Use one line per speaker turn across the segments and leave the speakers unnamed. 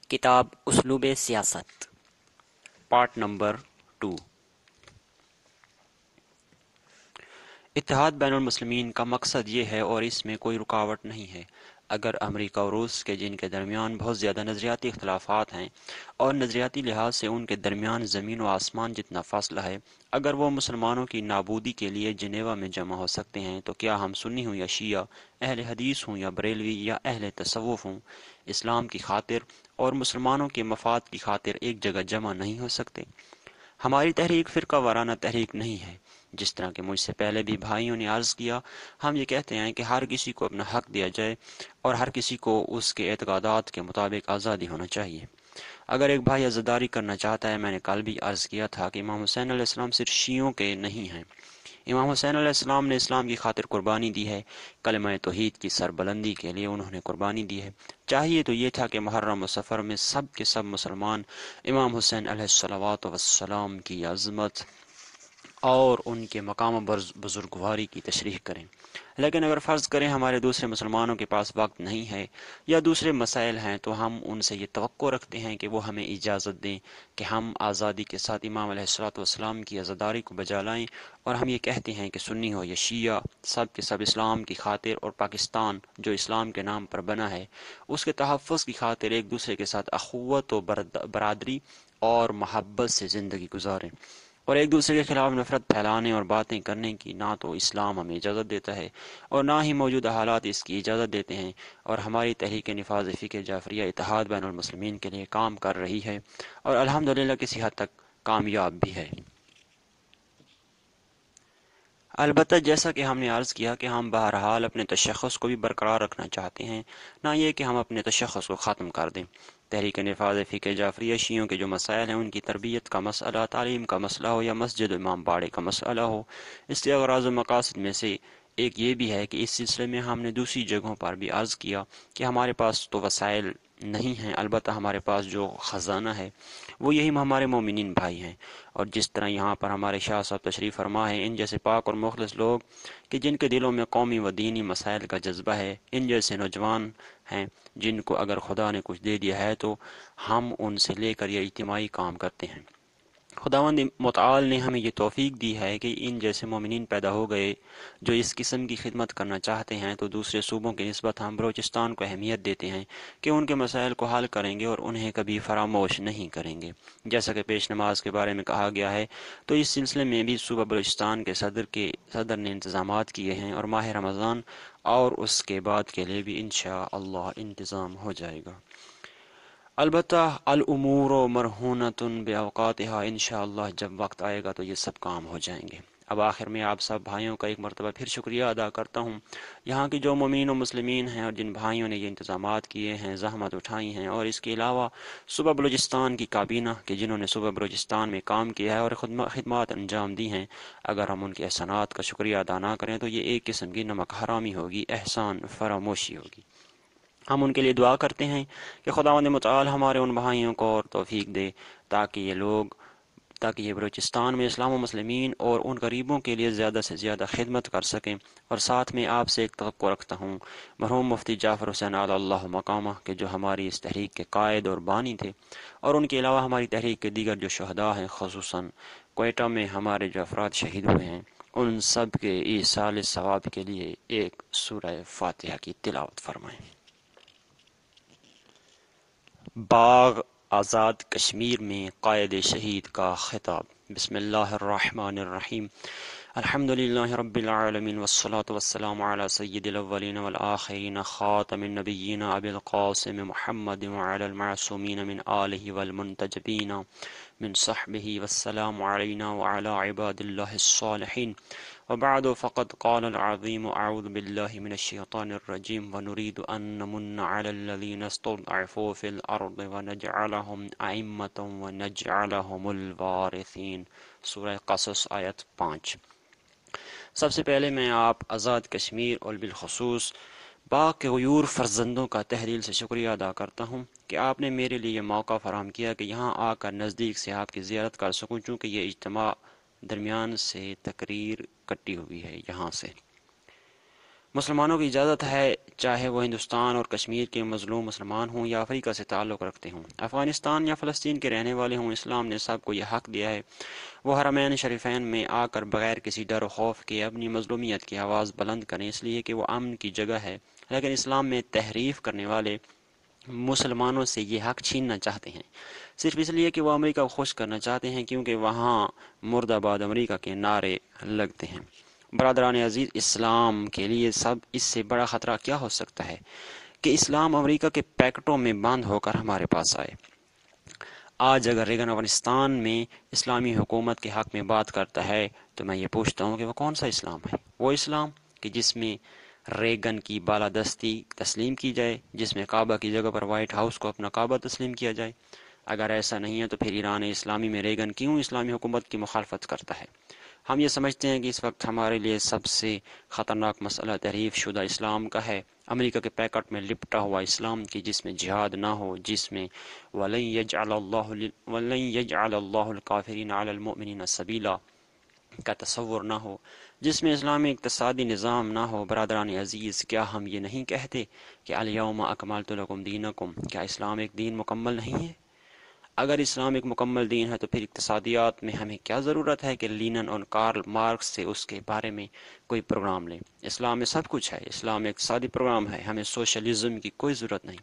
کتاب اسلوب سیاست، پارٹ نمبر 2۔ اتحاد بین المسلمین کا مقصد یہ ہے اور اس میں کوئی رکاوٹ نہیں ہے۔ اگر امریکہ اور روس کے جن کے درمیان بہت زیادہ نظریاتی اختلافات ہیں اور نظریاتی لحاظ سے ان کے درمیان زمین و آسمان جتنا فاصلہ ہے، اگر وہ مسلمانوں کی نابودی کے لیے جنیوا میں جمع ہو سکتے ہیں تو کیا ہم سنی ہوں یا شیعہ، اہل حدیث ہوں یا بریلوی یا اہل تصوف ہوں، اسلام کی خاطر اور مسلمانوں کے مفاد کی خاطر ایک جگہ جمع نہیں ہو سکتے؟ ہماری تحریک فرقہ وارانہ تحریک نہیں ہے۔ جس طرح کہ مجھ سے پہلے بھی بھائیوں نے عرض کیا، ہم یہ کہتے ہیں کہ ہر کسی کو اپنا حق دیا جائے اور ہر کسی کو اس کے اعتقادات کے مطابق آزادی ہونا چاہیے۔ اگر ایک بھائی عزاداری کرنا چاہتا ہے، میں نے کل بھی عرض کیا تھا کہ امام حسین علیہ السلام صرف شیعوں کے نہیں ہیں۔ امام حسین علیہ السلام نے اسلام کی خاطر قربانی دی ہے، کلمہ توحید کی سربلندی کے لیے انہوں نے قربانی دی ہے۔ چاہیے تو یہ تھا کہ محرم و سفر میں سب کے سب مسلمان امام حسین علیہ الصلوۃ والسلام کی عظمت اور ان کے مقام بزرگواری کی تشریح کریں، لیکن اگر فرض کریں ہمارے دوسرے مسلمانوں کے پاس وقت نہیں ہے یا دوسرے مسائل ہیں تو ہم ان سے یہ توقع رکھتے ہیں کہ وہ ہمیں اجازت دیں کہ ہم آزادی کے ساتھ امام علیہ الصلوۃ والسلام کی عزاداری کو بجا لائیں، اور ہم یہ کہتے ہیں کہ سنی ہو یا شیعہ، سب کے سب اسلام کی خاطر اور پاکستان جو اسلام کے نام پر بنا ہے اس کے تحفظ کی خاطر ایک دوسرے کے ساتھ اخوت و برادری اور محبت سے زندگی گزاریں، اور ایک دوسرے کے خلاف نفرت پھیلانے اور باتیں کرنے کی نہ تو اسلام ہمیں اجازت دیتا ہے اور نہ ہی موجودہ حالات اس کی اجازت دیتے ہیں، اور ہماری تحریک نفاذ فقہ جعفریہ اتحاد بین المسلمین کے لیے کام کر رہی ہے اور الحمدللہ کسی حد تک کامیاب بھی ہے۔ البتہ جیسا کہ ہم نے عرض کیا کہ ہم بہرحال اپنے تشخص کو بھی برقرار رکھنا چاہتے ہیں، نہ یہ کہ ہم اپنے تشخص کو ختم کر دیں۔ تحریک نفاذ فقہ جعفریہ شیعوں کے جو مسائل ہیں ان کی تربیت کا مسئلہ، تعلیم کا مسئلہ ہو یا مسجد امام باڑے کا مسئلہ ہو، اس کے اغراض و مقاصد میں سے ایک یہ بھی ہے کہ اس سلسلے میں ہم نے دوسری جگہوں پر بھی عرض کیا کہ ہمارے پاس تو وسائل نہیں ہیں، البتہ ہمارے پاس جو خزانہ ہے وہ یہی ہمارے مومنین بھائی ہیں، اور جس طرح یہاں پر ہمارے شاہ صاحب تشریف فرما ہے، ان جیسے پاک اور مخلص لوگ کہ جن کے دلوں میں قومی و دینی مسائل کا جذبہ ہے، ان جیسے نوجوان ہیں جن کو اگر خدا نے کچھ دے دیا ہے تو ہم ان سے لے کر یہ اجتماعی کام کرتے ہیں۔ خداوند متعال نے ہمیں یہ توفیق دی ہے کہ ان جیسے مومنین پیدا ہو گئے جو اس قسم کی خدمت کرنا چاہتے ہیں، تو دوسرے صوبوں کی نسبت ہم بلوچستان کو اہمیت دیتے ہیں کہ ان کے مسائل کو حل کریں گے اور انہیں کبھی فراموش نہیں کریں گے۔ جیسا کہ پیش نماز کے بارے میں کہا گیا ہے، تو اس سلسلے میں بھی صوبہ بلوچستان کے صدر نے انتظامات کیے ہیں، اور ماہ رمضان اور اس کے بعد کے لیے بھی انشاءاللہ انتظام ہو جائے گا۔ البتہ الامور مرہونۃ باوقاتها، انشاءاللہ جب وقت آئے گا تو یہ سب کام ہو جائیں گے۔ اب آخر میں آپ سب بھائیوں کا ایک مرتبہ پھر شکریہ ادا کرتا ہوں، یہاں کے جو مومنین و مسلمین ہیں اور جن بھائیوں نے یہ انتظامات کیے ہیں، زحمت اٹھائی ہیں، اور اس کے علاوہ صوبہ بلوچستان کی کابینہ کہ جنہوں نے صوبہ بلوچستان میں کام کیا ہے اور خدمات انجام دی ہیں، اگر ہم ان کے احسانات کا شکریہ ادا نہ کریں تو یہ ایک قسم کی نمک حرامی ہوگی، احسان فراموشی ہوگی۔ ہم ان کے لیے دعا کرتے ہیں کہ خداوند متعال ہمارے ان بھائیوں کو اور توفیق دے تاکہ یہ بلوچستان میں اسلام و مسلمین اور ان غریبوں کے لیے زیادہ سے زیادہ خدمت کر سکیں۔ اور ساتھ میں آپ سے ایک توقع رکھتا ہوں، مرحوم مفتی جعفر حسین اعلی اللہ مقامہ کہ جو ہماری اس تحریک کے قائد اور بانی تھے، اور ان کے علاوہ ہماری تحریک کے دیگر جو شہداء ہیں، خصوصاً کوئٹہ میں ہمارے جو افراد شہید ہوئے ہیں، ان سب کے ایصال ثواب کے لیے ایک سورہ فاتحہ کی تلاوت فرمائیں۔ باغ آزاد کشمیر میں قائد شہید کا خطاب۔ بسم اللہ الرحمن الرحیم، الحمد للہ رب العالمین والصلاة والسلام علی سید الاولین والآخرین خاتم النبیین ابی القاسم محمد وعلی المعصومین من آلہ والمنتجبین من صحبہ، والسلام علینا وعلی عباد اللہ الصالحین، وبعد فقد قال العظیم اعوذ باللہ من الشیطان الرجیم ونريد ان نمن على الذين استضعفوا في الارض ونجعلهم ائمة ونجعلهم الوارثین۔ سورہ قصص آیت 5۔ سب سے پہلے میں آپ آزاد کشمیر اور بالخصوص باغ کے غیور فرزندوں کا تحلیل سے شکریہ ادا کرتا ہوں کہ آپ نے میرے لیے یہ موقع فراہم کیا کہ یہاں آ کر نزدیک سے آپ کی زیارت کر سکوں، چونکہ یہ اجتماع درمیان سے تقریر کٹی ہوئی ہے یہاں سے۔ مسلمانوں کی اجازت ہے، چاہے وہ ہندوستان اور کشمیر کے مظلوم مسلمان ہوں یا افریقہ سے تعلق رکھتے ہوں، افغانستان یا فلسطین کے رہنے والے ہوں، اسلام نے سب کو یہ حق دیا ہے وہ حرمین شریفین میں آ کر بغیر کسی ڈر و خوف کے اپنی مظلومیت کی آواز بلند کریں، اس لیے کہ وہ امن کی جگہ ہے۔ لیکن اسلام میں تحریف کرنے والے مسلمانوں سے یہ حق چھیننا چاہتے ہیں، صرف اس لیے کہ وہ امریکہ کو خوش کرنا چاہتے ہیں، کیونکہ وہاں مرد آباد امریکہ کے نعرے لگتے ہیں۔ برادران عزیز، اسلام کے لیے سب اس سے بڑا خطرہ کیا ہو سکتا ہے کہ اسلام امریکہ کے پیکٹوں میں بند ہو کر ہمارے پاس آئے۔ آج اگر ریگن افغانستان میں اسلامی حکومت کے حق میں بات کرتا ہے تو میں یہ پوچھتا ہوں کہ وہ کون سا اسلام ہے؟ وہ اسلام کہ جس میں ریگن کی بالادستی تسلیم کی جائے، جس میں کعبہ کی جگہ پر وائٹ ہاؤس کو اپنا کعبہ تسلیم کیا جائے؟ اگر ایسا نہیں ہے تو پھر ایران اسلامی میں ریگن کیوں اسلامی حکومت کی مخالفت کرتا ہے؟ ہم یہ سمجھتے ہیں کہ اس وقت ہمارے لیے سب سے خطرناک مسئلہ تحریف شدہ اسلام کا ہے، امریکہ کے پیکٹ میں لپٹا ہوا اسلام کی، جس میں جہاد نہ ہو، جس میں وَلَن يَجْعَلَ اللَّهُ الْكَافِرِينَ عَلَى الْمُؤْمِنِينَ سَبِيلًا کا تصور نہ ہو، جس میں اسلامی اقتصادی نظام نہ ہو۔ برادران عزیز، کیا ہم یہ نہیں کہتے کہ الیوم اکملت لکم دینکم؟ کیا اسلام ایک دین مکمل نہیں ہے؟ اگر اسلام ایک مکمل دین ہے تو پھر اقتصادیات میں ہمیں کیا ضرورت ہے کہ لینن اور کارل مارکس سے اس کے بارے میں کوئی پروگرام لیں؟ اسلام میں سب کچھ ہے، اسلام ایک اقتصادی پروگرام ہے، ہمیں سوشلزم کی کوئی ضرورت نہیں۔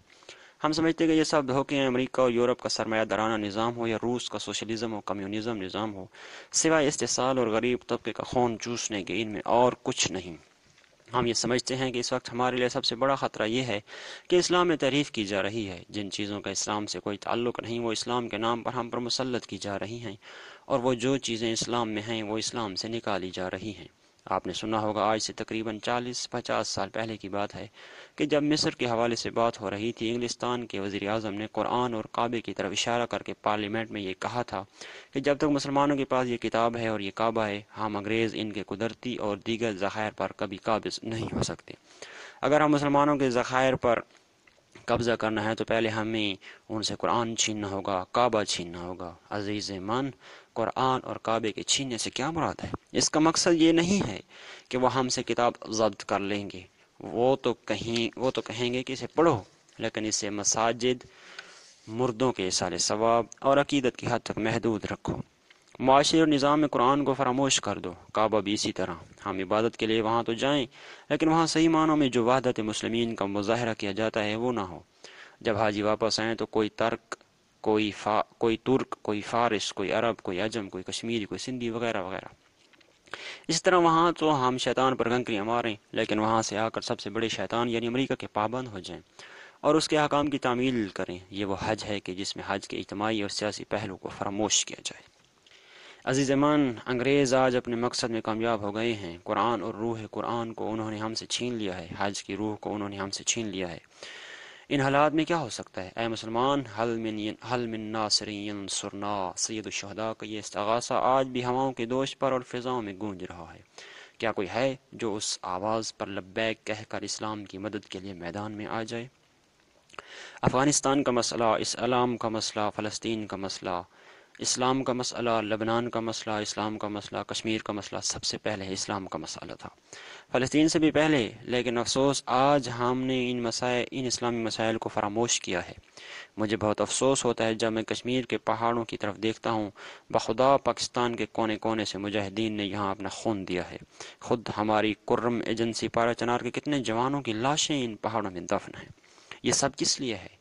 ہم سمجھتے ہیں کہ یہ سب دھوکے ہیں، امریکہ اور یورپ کا سرمایہ دارانہ نظام ہو یا روس کا سوشلزم ہو، کمیونزم نظام ہو، سوائے استحصال اور غریب طبقے کا خون چوسنے کے ان میں اور کچھ نہیں۔ ہم یہ سمجھتے ہیں کہ اس وقت ہمارے لیے سب سے بڑا خطرہ یہ ہے کہ اسلام میں تعریف کی جا رہی ہے، جن چیزوں کا اسلام سے کوئی تعلق نہیں وہ اسلام کے نام پر ہم پر مسلط کی جا رہی ہیں، اور وہ جو چیزیں اسلام میں ہیں وہ اسلام سے نکالی جا رہی ہیں۔ آپ نے سنا ہوگا، آج سے تقریباً 40-50 سال پہلے کی بات ہے کہ جب مصر کے حوالے سے بات ہو رہی تھی، انگلستان کے وزیر اعظم نے قرآن اور کعبے کی طرف اشارہ کر کے پارلیمنٹ میں یہ کہا تھا کہ جب تک مسلمانوں کے پاس یہ کتاب ہے اور یہ کعبہ ہے، ہم انگریز ان کے قدرتی اور دیگر ذخائر پر کبھی قابض نہیں ہو سکتے۔ اگر ہم مسلمانوں کے ذخائر پر قبضہ کرنا ہے تو پہلے ہمیں ان سے قرآن چھیننا ہوگا، کعبہ چھیننا ہوگا۔ عزیز من، قرآن اور کعبے کے چھیننے سے کیا مراد ہے؟ اس کا مقصد یہ نہیں ہے کہ وہ ہم سے کتاب ضبط کر لیں گے، وہ تو کہیں گے کہ اسے پڑھو، لیکن اسے مساجد، مردوں کے اصالِ ثواب اور عقیدت کی حد تک محدود رکھو۔ معاشرے اور نظام میں قرآن کو فراموش کر دو، کعبہ بھی اسی طرح۔ ہم عبادت کے لیے وہاں تو جائیں، لیکن وہاں صحیح معنوں میں جو وحدت مسلمین کا مظاہرہ کیا جاتا ہے وہ نہ ہو۔ جب حاجی واپس آئیں تو کوئی ترک، کوئی فارس، کوئی عرب، کوئی عجم، کوئی کشمیری، کوئی سندھی وغیرہ وغیرہ۔ اس طرح وہاں تو ہم شیطان پر کنکریاں ماریں، لیکن وہاں سے آ کر سب سے بڑے شیطان یعنی امریکہ کے پابند ہو جائیں اور اس کے احکام کی تعمیل کریں۔ یہ وہ حج ہے کہ جس میں حج کے اجتماعی اور سیاسی پہلو کو فراموش کیا جائے۔ عزیز من، انگریز آج اپنے مقصد میں کامیاب ہو گئے ہیں۔ قرآن اور روح قرآن کو انہوں نے ہم سے چھین لیا ہے، حج کی روح کو انہوں نے ہم سے چھین لیا ہے۔ ان حالات میں کیا ہو سکتا ہے؟ اے مسلمان، حل من ناصر ینصرنا، سید الشہداء کا یہ استغاثہ آج بھی ہواؤں کے دوش پر اور فضاؤں میں گونج رہا ہے۔ کیا کوئی ہے جو اس آواز پر لبیک کہہ کر اسلام کی مدد کے لیے میدان میں آ جائے؟ افغانستان کا مسئلہ، اسلام کا مسئلہ، فلسطین کا مسئلہ، اسلام کا مسئلہ، لبنان کا مسئلہ، اسلام کا مسئلہ، کشمیر کا مسئلہ سب سے پہلے اسلام کا مسئلہ تھا، فلسطین سے بھی پہلے۔ لیکن افسوس آج ہم نے ان اسلامی مسائل کو فراموش کیا ہے۔ مجھے بہت افسوس ہوتا ہے جب میں کشمیر کے پہاڑوں کی طرف دیکھتا ہوں۔ بخدا پاکستان کے کونے کونے سے مجاہدین نے یہاں اپنا خون دیا ہے۔ خود ہماری کرم ایجنسی پارا چنار کے کتنے جوانوں کی لاشیں ان پہاڑوں میں دفن ہیں۔ یہ سب کس لیے ہے؟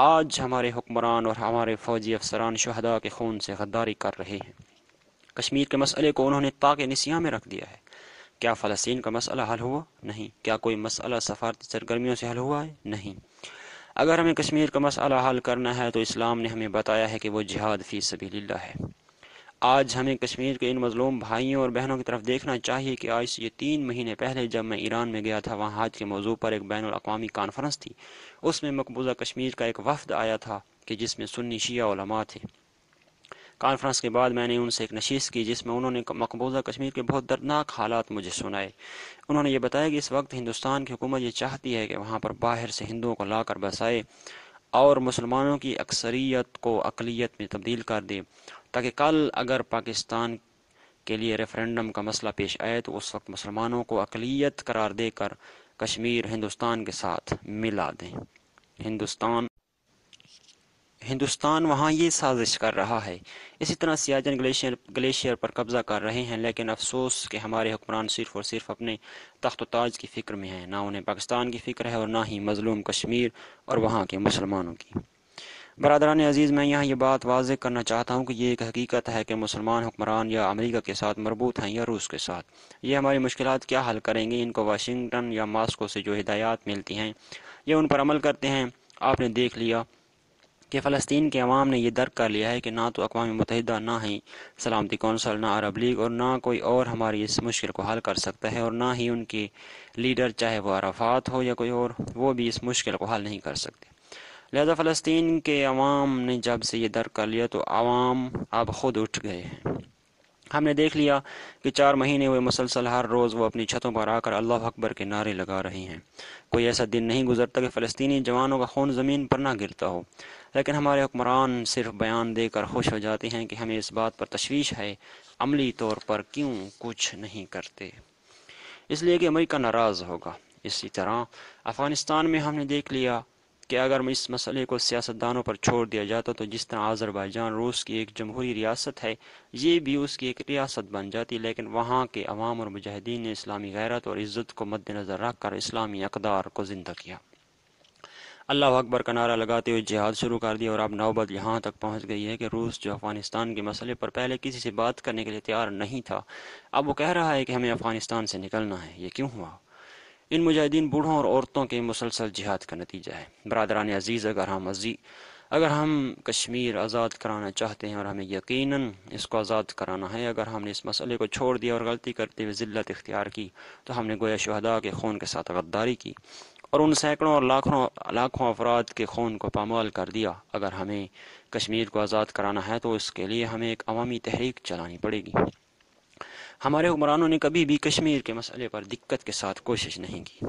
آج ہمارے حکمران اور ہمارے فوجی افسران شہداء کے خون سے غداری کر رہے ہیں۔ کشمیر کے مسئلے کو انہوں نے طاق نسیاں میں رکھ دیا ہے۔ کیا فلسطین کا مسئلہ حل ہوا؟ نہیں۔ کیا کوئی مسئلہ سفارتی سرگرمیوں سے حل ہوا ہے؟ نہیں۔ اگر ہمیں کشمیر کا مسئلہ حل کرنا ہے تو اسلام نے ہمیں بتایا ہے کہ وہ جہاد فی سبیل اللہ ہے۔ آج ہمیں کشمیر کے ان مظلوم بھائیوں اور بہنوں کی طرف دیکھنا چاہیے کہ آج سے یہ 3 مہینے پہلے جب میں ایران میں گیا تھا، وہاں حج کے موضوع پر ایک بین الاقوامی کانفرنس تھی۔ اس میں مقبوضہ کشمیر کا ایک وفد آیا تھا کہ جس میں سنی شیعہ علماء تھے۔ کانفرنس کے بعد میں نے ان سے ایک نشست کی جس میں انہوں نے مقبوضہ کشمیر کے بہت دردناک حالات مجھے سنائے۔ انہوں نے یہ بتایا کہ اس وقت ہندوستان کی حکومت یہ چاہتی ہے کہ وہاں پر باہر سے ہندوؤں کو لا کر بسائے اور مسلمانوں کی اکثریت کو اقلیت میں تبدیل کر دے، تاکہ کل اگر پاکستان کے لیے ریفرنڈم کا مسئلہ پیش آئے تو اس وقت مسلمانوں کو اقلیت قرار دے کر کشمیر ہندوستان کے ساتھ ملا دیں۔ ہندوستان وہاں یہ سازش کر رہا ہے۔ اسی طرح سیاچن گلیشیئر پر قبضہ کر رہے ہیں، لیکن افسوس کہ ہمارے حکمران صرف اور صرف اپنے تخت و تاج کی فکر میں ہیں، نہ انہیں پاکستان کی فکر ہے اور نہ ہی مظلوم کشمیر اور وہاں کے مسلمانوں کی۔ برادران عزیز، میں یہاں یہ بات واضح کرنا چاہتا ہوں کہ یہ ایک حقیقت ہے کہ مسلمان حکمران یا امریکہ کے ساتھ مربوط ہیں یا روس کے ساتھ۔ یہ ہماری مشکلات کیا حل کریں گے؟ ان کو واشنگٹن یا ماسکو سے جو ہدایات ملتی ہیں یہ ان پر عمل کرتے ہیں۔ آپ نے دیکھ لیا کہ فلسطین کے عوام نے یہ درک کر لیا ہے کہ نہ تو اقوام متحدہ، نہ ہی سلامتی کونسل، نہ عرب لیگ اور نہ کوئی اور ہماری اس مشکل کو حل کر سکتا ہے، اور نہ ہی ان کے لیڈر، چاہے وہ عرفات ہو یا کوئی اور، وہ بھی اس مشکل کو حل نہیں کر سکتے۔ لہذا فلسطین کے عوام نے جب سے یہ درک کر لیا تو عوام اب خود اٹھ گئے ہیں۔ ہم نے دیکھ لیا کہ 4 مہینے ہوئے مسلسل ہر روز وہ اپنی چھتوں پر آ کر اللہ اکبر کے نعرے لگا رہے ہیں۔ کوئی ایسا دن نہیں گزرتا کہ فلسطینی جوانوں کا خون زمین پر نہ گرتا ہو، لیکن ہمارے حکمران صرف بیان دے کر خوش ہو جاتے ہیں کہ ہمیں اس بات پر تشویش ہے، عملی طور پر کیوں کچھ نہیں کرتے؟ اس لیے کہ امریکہ ناراض ہوگا۔ اسی طرح افغانستان میں ہم نے دیکھ لیا کہ اگر اس مسئلے کو سیاستدانوں پر چھوڑ دیا جاتا تو جس طرح آذربائیجان روس کی ایک جمہوری ریاست ہے، یہ بھی اس کی ایک ریاست بن جاتی، لیکن وہاں کے عوام اور مجاہدین نے اسلامی غیرت اور عزت کو مد نظر رکھ کر اسلامی اقدار کو زندہ کیا، اللہ اکبر کا نعرہ لگاتے ہوئے جہاد شروع کر دیا، اور اب نوبت یہاں تک پہنچ گئی ہے کہ روس جو افغانستان کے مسئلے پر پہلے کسی سے بات کرنے کے لیے تیار نہیں تھا، اب وہ کہہ رہا ہے کہ ہمیں افغانستان سے نکلنا ہے۔ یہ کیوں ہوا؟ ان مجاہدین بوڑھوں اور عورتوں کے مسلسل جہاد کا نتیجہ ہے۔ برادران عزیز، اگر ہم کشمیر آزاد کرانا چاہتے ہیں، اور ہمیں یقیناً اس کو آزاد کرانا ہے، اگر ہم نے اس مسئلے کو چھوڑ دیا اور غلطی کرتے ہوئے ذلت اختیار کی تو ہم نے گویا شہداء کے خون کے ساتھ غداری کی اور ان سینکڑوں اور لاکھوں افراد کے خون کو پامال کر دیا۔ اگر ہمیں کشمیر کو آزاد کرانا ہے تو اس کے لیے ہمیں ایک عوامی تحریک چلانی پڑے گی۔ ہمارے حکمرانوں نے کبھی بھی کشمیر کے مسئلے پر دقت کے ساتھ کوشش نہیں کی۔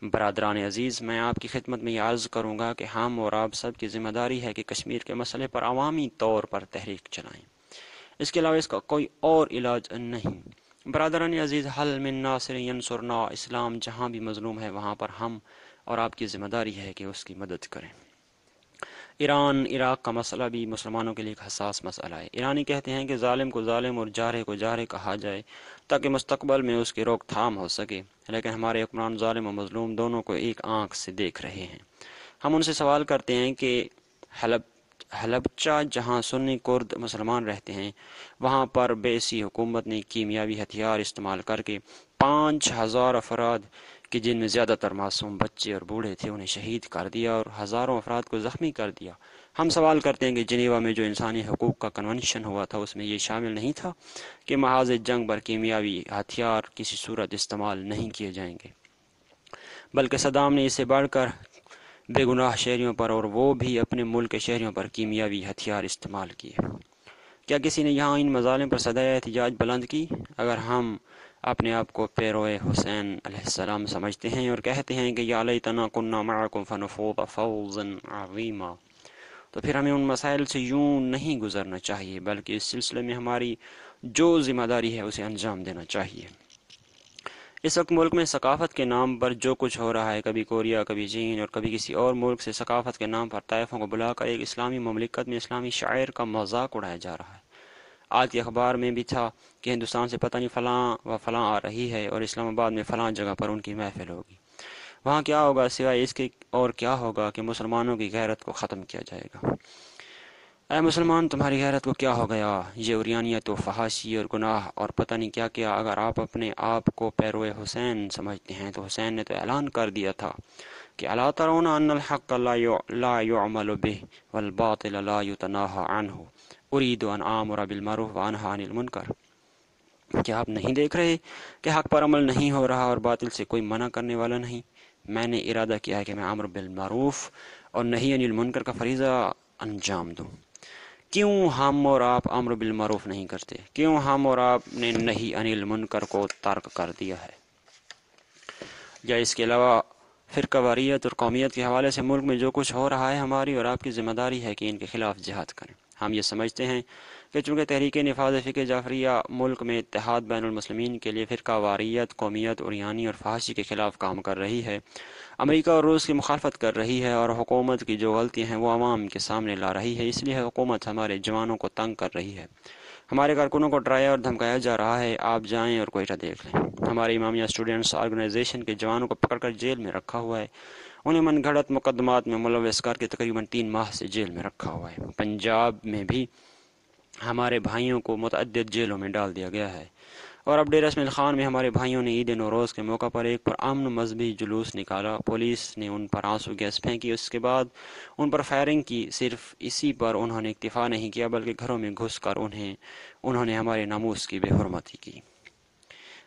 برادران عزیز، میں آپ کی خدمت میں یہ عرض کروں گا کہ ہم اور آپ سب کی ذمہ داری ہے کہ کشمیر کے مسئلے پر عوامی طور پر تحریک چلائیں۔ اس کے علاوہ اس کا کوئی اور علاج نہیں۔ برادران عزیز، حل من ناصر ینصرنا، اسلام جہاں بھی مظلوم ہے وہاں پر ہم اور آپ کی ذمہ داری ہے کہ اس کی مدد کریں۔ ایران عراق کا مسئلہ بھی مسلمانوں کے لیے ایک حساس مسئلہ ہے۔ ایرانی کہتے ہیں کہ ظالم کو ظالم اور جارح کو جارح کہا جائے تاکہ مستقبل میں اس کی روک تھام ہو سکے، لیکن ہمارے حکمران ظالم و مظلوم دونوں کو ایک آنکھ سے دیکھ رہے ہیں۔ ہم ان سے سوال کرتے ہیں کہ حلبچہ جہاں سنی کرد مسلمان رہتے ہیں، وہاں پر بیسی حکومت نے کیمیاوی ہتھیار استعمال کر کے 5000 افراد کہ جن میں زیادہ تر معصوم بچے اور بوڑھے تھے انہیں شہید کر دیا اور ہزاروں افراد کو زخمی کر دیا۔ ہم سوال کرتے ہیں کہ جنیوا میں جو انسانی حقوق کا کنونشن ہوا تھا اس میں یہ شامل نہیں تھا کہ محاذ جنگ پر کیمیاوی ہتھیار کسی صورت استعمال نہیں کیے جائیں گے، بلکہ صدام نے اسے بڑھ کر بے گناہ شہریوں پر، اور وہ بھی اپنے ملک کے شہریوں پر، کیمیاوی ہتھیار استعمال کیے۔ کیا کسی نے یہاں ان مظالم پر صدائے احتجاج بلند کی؟ اگر ہم اپنے آپ کو پیروئے حسین علیہ السلام سمجھتے ہیں اور کہتے ہیں کہ یا لیتنا کنا معکم فنفوز فوزا عظیما، تو پھر ہمیں ان مسائل سے یوں نہیں گزرنا چاہیے، بلکہ اس سلسلے میں ہماری جو ذمہ داری ہے اسے انجام دینا چاہیے۔ اس وقت ملک میں ثقافت کے نام پر جو کچھ ہو رہا ہے، کبھی کوریا، کبھی چین اور کبھی کسی اور ملک سے ثقافت کے نام پر طائفوں کو بلا کر ایک اسلامی مملکت میں اسلامی شاعر کا مذاق اڑایا جا رہا ہے۔ آج کے اخبار میں بھی تھا کہ ہندوستان سے پتہ نہیں فلاں و فلاں آ رہی ہے اور اسلام آباد میں فلاں جگہ پر ان کی محفل ہوگی۔ وہاں کیا ہوگا سوائے اس کے اور کیا ہوگا کہ مسلمانوں کی غیرت کو ختم کیا جائے گا۔ اے مسلمان، تمہاری غیرت کو کیا ہو گیا؟ یہ عریانیت و فحاشی اور گناہ اور پتہ نہیں کیا کیا۔ اگر آپ اپنے آپ کو پیروئے حسین سمجھتے ہیں تو حسین نے تو اعلان کر دیا تھا کہ الا ترون ان الحق لا يعمل به والباطل لا يتناهى عنه اريد ان آمر بالمعروف وانهى عن المنکر۔ کیا آپ نہیں دیکھ رہے کہ حق پر عمل نہیں ہو رہا اور باطل سے کوئی منع کرنے والا نہیں؟ میں نے ارادہ کیا ہے کہ میں امر بالمعروف اور نہی عن المنکر کا فریضہ انجام دوں۔ کیوں ہم اور آپ امر بالمعروف نہیں کرتے؟ کیوں ہم اور آپ نے نہی عن المنکر کو ترک کر دیا ہے؟ یا اس کے علاوہ فرقہ واریت اور قومیت کے حوالے سے ملک میں جو کچھ ہو رہا ہے، ہماری اور آپ کی ذمہ داری ہے کہ ان کے خلاف جہاد کریں۔ ہم یہ سمجھتے ہیں کہ چونکہ تحریک نفاذ فقہ جعفریہ ملک میں اتحاد بین المسلمین کے لیے فرقہ واریت، قومیت، عریانی اور فحاشی کے خلاف کام کر رہی ہے، امریکہ اور روس کی مخالفت کر رہی ہے اور حکومت کی جو غلطیاں ہیں وہ عوام کے سامنے لا رہی ہے، اس لیے حکومت ہمارے جوانوں کو تنگ کر رہی ہے، ہمارے کارکنوں کو ڈرایا اور دھمکایا جا رہا ہے۔ آپ جائیں اور کوئٹہ دیکھ لیں، ہمارے امامیہ اسٹوڈنٹس آرگنائزیشن کے جوانوں کو پکڑ کر جیل میں رکھا ہوا ہے، انہیں من گھڑت مقدمات میں ملوث کر کے تقریباً 3 ماہ سے جیل میں رکھا ہوا ہے۔ پنجاب میں بھی ہمارے بھائیوں کو متعدد جیلوں میں ڈال دیا گیا ہے، اور اب ڈیرہ اسماعیل خان میں ہمارے بھائیوں نے عید نوروز کے موقع پر ایک پرامن مذہبی جلوس نکالا، پولیس نے ان پر آنسو گیس پھینکی، اس کے بعد ان پر فائرنگ کی۔ صرف اسی پر انہوں نے اکتفا نہیں کیا بلکہ گھروں میں گھس کر انہوں نے ہمارے ناموس کی بے حرمتی کی،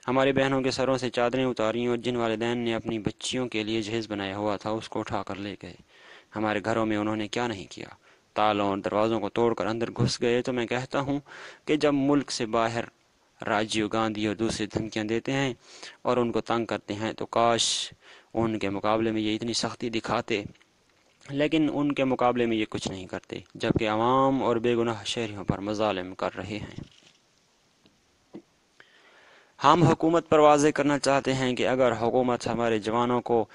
ہماری بہنوں کے سروں سے چادریں اتاریں، اور جن والدین نے اپنی بچیوں کے لیے جہیز بنایا ہوا تھا اس کو اٹھا کر لے گئے۔ ہمارے گھروں میں انہوں نے کیا نہیں کیا، تالوں اور دروازوں کو توڑ کر اندر گھس گئے۔ تو میں کہتا ہوں کہ جب ملک سے باہر راجیو گاندھی اور دوسرے دھمکیاں دیتے ہیں اور ان کو تنگ کرتے ہیں تو کاش ان کے مقابلے میں یہ اتنی سختی دکھاتے، لیکن ان کے مقابلے میں یہ کچھ نہیں کرتے، جبکہ عوام اور بے گناہ شہریوں پر مظالم کر رہے ہیں۔ ہم حکومت پر واضح کرنا چاہتے ہیں کہ اگر حکومت ہمارے جوانوں کو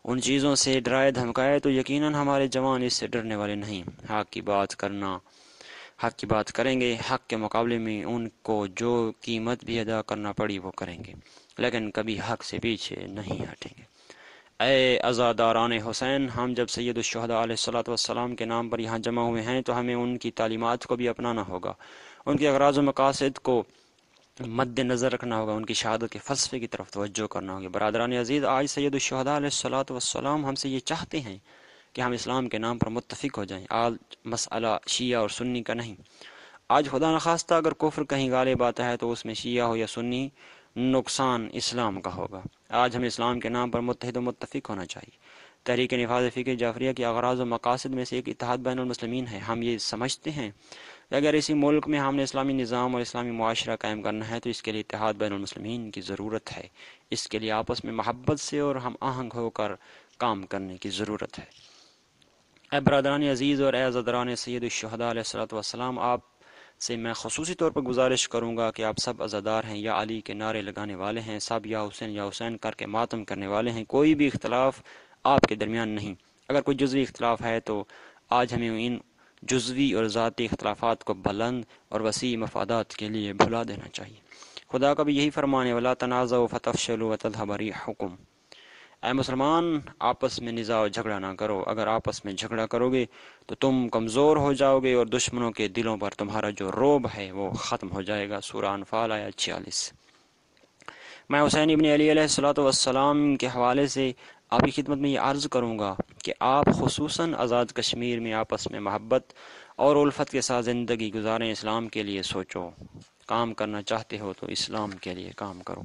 ان چیزوں سے ڈرائے دھمکائے تو یقیناً ہمارے جوان اس سے ڈرنے والے نہیں، حق کی بات کریں گے، حق کے مقابلے میں ان کو جو قیمت بھی ادا کرنا پڑی وہ کریں گے، لیکن کبھی حق سے پیچھے نہیں ہٹیں گے۔ اے عزاداران حسین، ہم جب سید الشہداء علیہ الصلوۃ والسلام کے نام پر یہاں جمع ہوئے ہیں تو ہمیں ان کی تعلیمات کو بھی اپنانا ہوگا، ان کے اغراض و مقاصد کو مد نظر رکھنا ہوگا، ان کی شہادت کے فلسفے کی طرف توجہ کرنا ہوگا۔ برادران عزیز، آج سید الشہداء علیہ الصلوۃ والسلام ہم سے یہ چاہتے ہیں کہ ہم اسلام کے نام پر متفق ہو جائیں۔ آج مسئلہ شیعہ اور سنی کا نہیں، آج خدا نخواستہ اگر کفر کہیں غالب آتا ہے تو اس میں شیعہ ہو یا سنی، نقصان اسلام کا ہوگا۔ آج ہمیں اسلام کے نام پر متحد و متفق ہونا چاہیے۔ تحریک نفاذ فقہ جعفریہ کے اغراض و مقاصد میں سے ایک اتحاد بین المسلمین ہے۔ ہم یہ سمجھتے ہیں کہ اگر اسی ملک میں ہم نے اسلامی نظام اور اسلامی معاشرہ قائم کرنا ہے تو اس کے لیے اتحاد بین المسلمین کی ضرورت ہے، اس کے لیے آپس میں محبت سے اور ہم آہنگ ہو کر کام کرنے کی ضرورت ہے۔ اے برادران عزیز اور اے عزاداران سید الشہداء علیہ الصلوۃ والسلام، آپ سے میں خصوصی طور پر گزارش کروں گا کہ آپ سب عزادار ہیں، یا علی کے نعرے لگانے والے ہیں، سب یا حسین کر کے ماتم کرنے والے ہیں، کوئی بھی اختلاف آپ کے درمیان نہیں۔ اگر کوئی جزوی اختلاف ہے تو آج ہمیں ان جزوی اور ذاتی اختلافات کو بلند اور وسیع مفادات کے لیے بھلا دینا چاہیے۔ خدا کا بھی یہی فرمان ہے، وَلَا تَنَازَعُوا فَتَفْشَلُوا وَتَذْهَبَ رِيحُكُمْ۔ اے مسلمان، آپس میں نزاع و جھگڑا نہ کرو، اگر آپس میں جھگڑا کرو گے تو تم کمزور ہو جاؤ گے اور دشمنوں کے دلوں پر تمہارا جو رعب ہے وہ ختم ہو جائے گا۔ سورہ انفال آیت 46۔ میں حسین ابن علی علیہ الصلوۃ والسلام کے حوالے سے آپ کی خدمت میں یہ عرض کروں گا کہ آپ خصوصاً آزاد کشمیر میں آپس میں محبت اور الفت کے ساتھ زندگی گزاریں، اسلام کے لیے سوچو، کام کرنا چاہتے ہو تو اسلام کے لیے کام کرو۔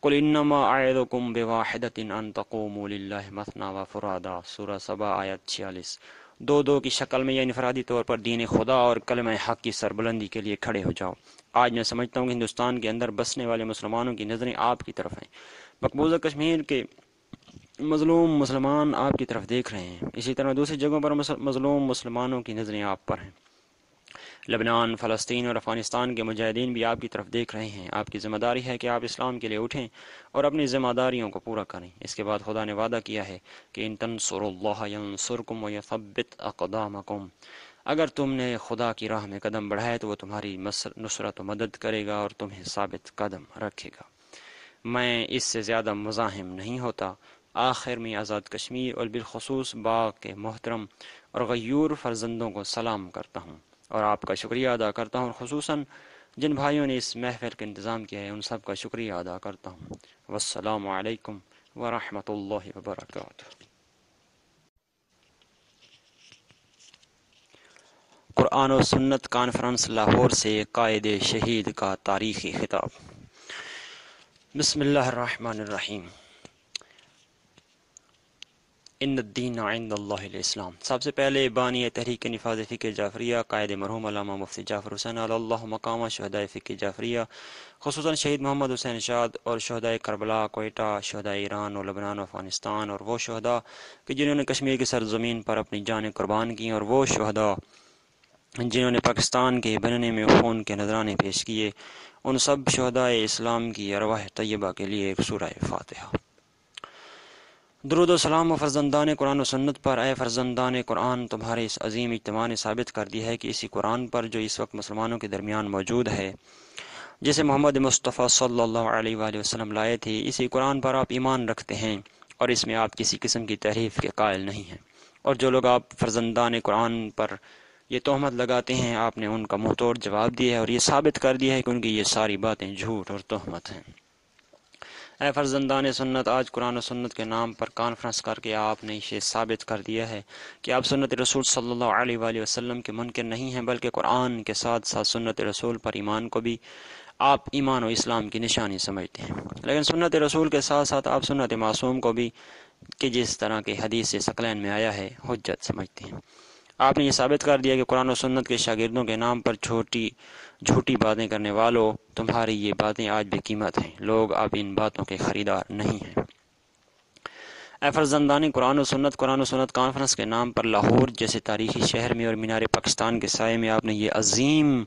قل انما اعظکم بواحدۃ ان تقوموا للہ مثنی وفرادا، سورہ سبا آیت 46۔ دو کی شکل میں یا انفرادی طور پر دین خدا اور کلمہ حق کی سربلندی کے لیے کھڑے ہو جاؤ۔ آج میں سمجھتا ہوں کہ ہندوستان کے اندر بسنے والے مسلمانوں کی نظریں آپ کی طرف ہیں، مقبوضہ کشمیر کے مظلوم مسلمان آپ کی طرف دیکھ رہے ہیں، اسی طرح دوسری جگہوں پر مظلوم مسلمانوں کی نظریں آپ پر ہیں۔ لبنان، فلسطین اور افغانستان کے مجاہدین بھی آپ کی طرف دیکھ رہے ہیں۔ آپ کی ذمہ داری ہے کہ آپ اسلام کے لیے اٹھیں اور اپنی ذمہ داریوں کو پورا کریں۔ اس کے بعد خدا نے وعدہ کیا ہے کہ ان تنصروا اللہ ینصرکم ویثبت اقدامکم، اگر تم نے خدا کی راہ میں قدم بڑھائے تو وہ تمہاری نصرت و مدد کرے گا اور تمہیں ثابت قدم رکھے گا۔ میں اس سے زیادہ مزاحم نہیں ہوتا۔ آخر میں آزاد کشمیر اور بالخصوص باغ کے محترم اور غیور فرزندوں کو سلام کرتا ہوں اور آپ کا شکریہ ادا کرتا ہوں، خصوصاً جن بھائیوں نے اس محفل کا انتظام کیا ہے ان سب کا شکریہ ادا کرتا ہوں۔ والسلام علیکم ورحمۃ اللہ وبرکاتہ۔ قرآن و سنت کانفرنس لاہور سے قائد شہید کا تاریخی خطاب۔ بسم اللہ الرحمن الرحیم۔ ان الدین عند اللہ الاسلام۔ سب سے پہلے بانی تحریک نفاذ فقہ جعفریہ قائد مرحوم علامہ مفتی جعفر حسین علی اللہ مقامہ شہدائے فقہ جعفریہ، خصوصاً شہید محمد حسین شاد اور شہدائے کربلا، کوئٹہ، شہدائے ایران اور لبنان و افغانستان، اور وہ شہداء کہ جنہوں نے کشمیر کی سرزمین پر اپنی جانیں قربان کیں، اور وہ شہداء جنہوں نے پاکستان کے بننے میں خون کے نذرانے پیش کیے، ان سب شہدائے اسلام کی ارواح طیبہ کے لیے ایک سورہ فاتحہ۔ درود و سلام و فرزندان قرآن و سنت پر۔ اے فرزندان قرآن، تمہارے اس عظیم اجتماع نے ثابت کر دیا ہے کہ اسی قرآن پر جو اس وقت مسلمانوں کے درمیان موجود ہے، جسے محمد مصطفیٰ صلی اللہ علیہ وآلہ وسلم لائے تھے، اسی قرآن پر آپ ایمان رکھتے ہیں اور اس میں آپ کسی قسم کی تحریف کے قائل نہیں ہیں، اور جو لوگ آپ فرزندان قرآن پر یہ تہمت لگاتے ہیں، آپ نے ان کا منہ توڑ جواب دیا ہے اور یہ ثابت کر دیا ہے کہ ان کی یہ ساری باتیں جھوٹ اور تہمت ہیں۔ اے فرزندان سنت، آج قرآن و سنت کے نام پر کانفرنس کر کے آپ نے اسے ثابت کر دیا ہے کہ آپ سنت رسول صلی اللہ علیہ وآلہ وسلم کے منکر نہیں ہیں، بلکہ قرآن کے ساتھ ساتھ سنت رسول پر ایمان کو بھی آپ ایمان و اسلام کی نشانی سمجھتے ہیں، لیکن سنت رسول کے ساتھ ساتھ آپ سنت معصوم کو بھی، کہ جس طرح کے حدیث ثقلین میں آیا ہے، حجت سمجھتے ہیں۔ آپ نے یہ ثابت کر دیا کہ قرآن و سنت کے شاگردوں کے نام پر جھوٹی باتیں کرنے والوں، تمہاری یہ باتیں آج بھی قیمت ہیں، لوگ اب ان باتوں کے خریدار نہیں ہیں۔ اے فرزندان قرآن و سنت کانفرنس کے نام پر لاہور جیسے تاریخی شہر میں اور مینار پاکستان کے سائے میں آپ نے یہ عظیم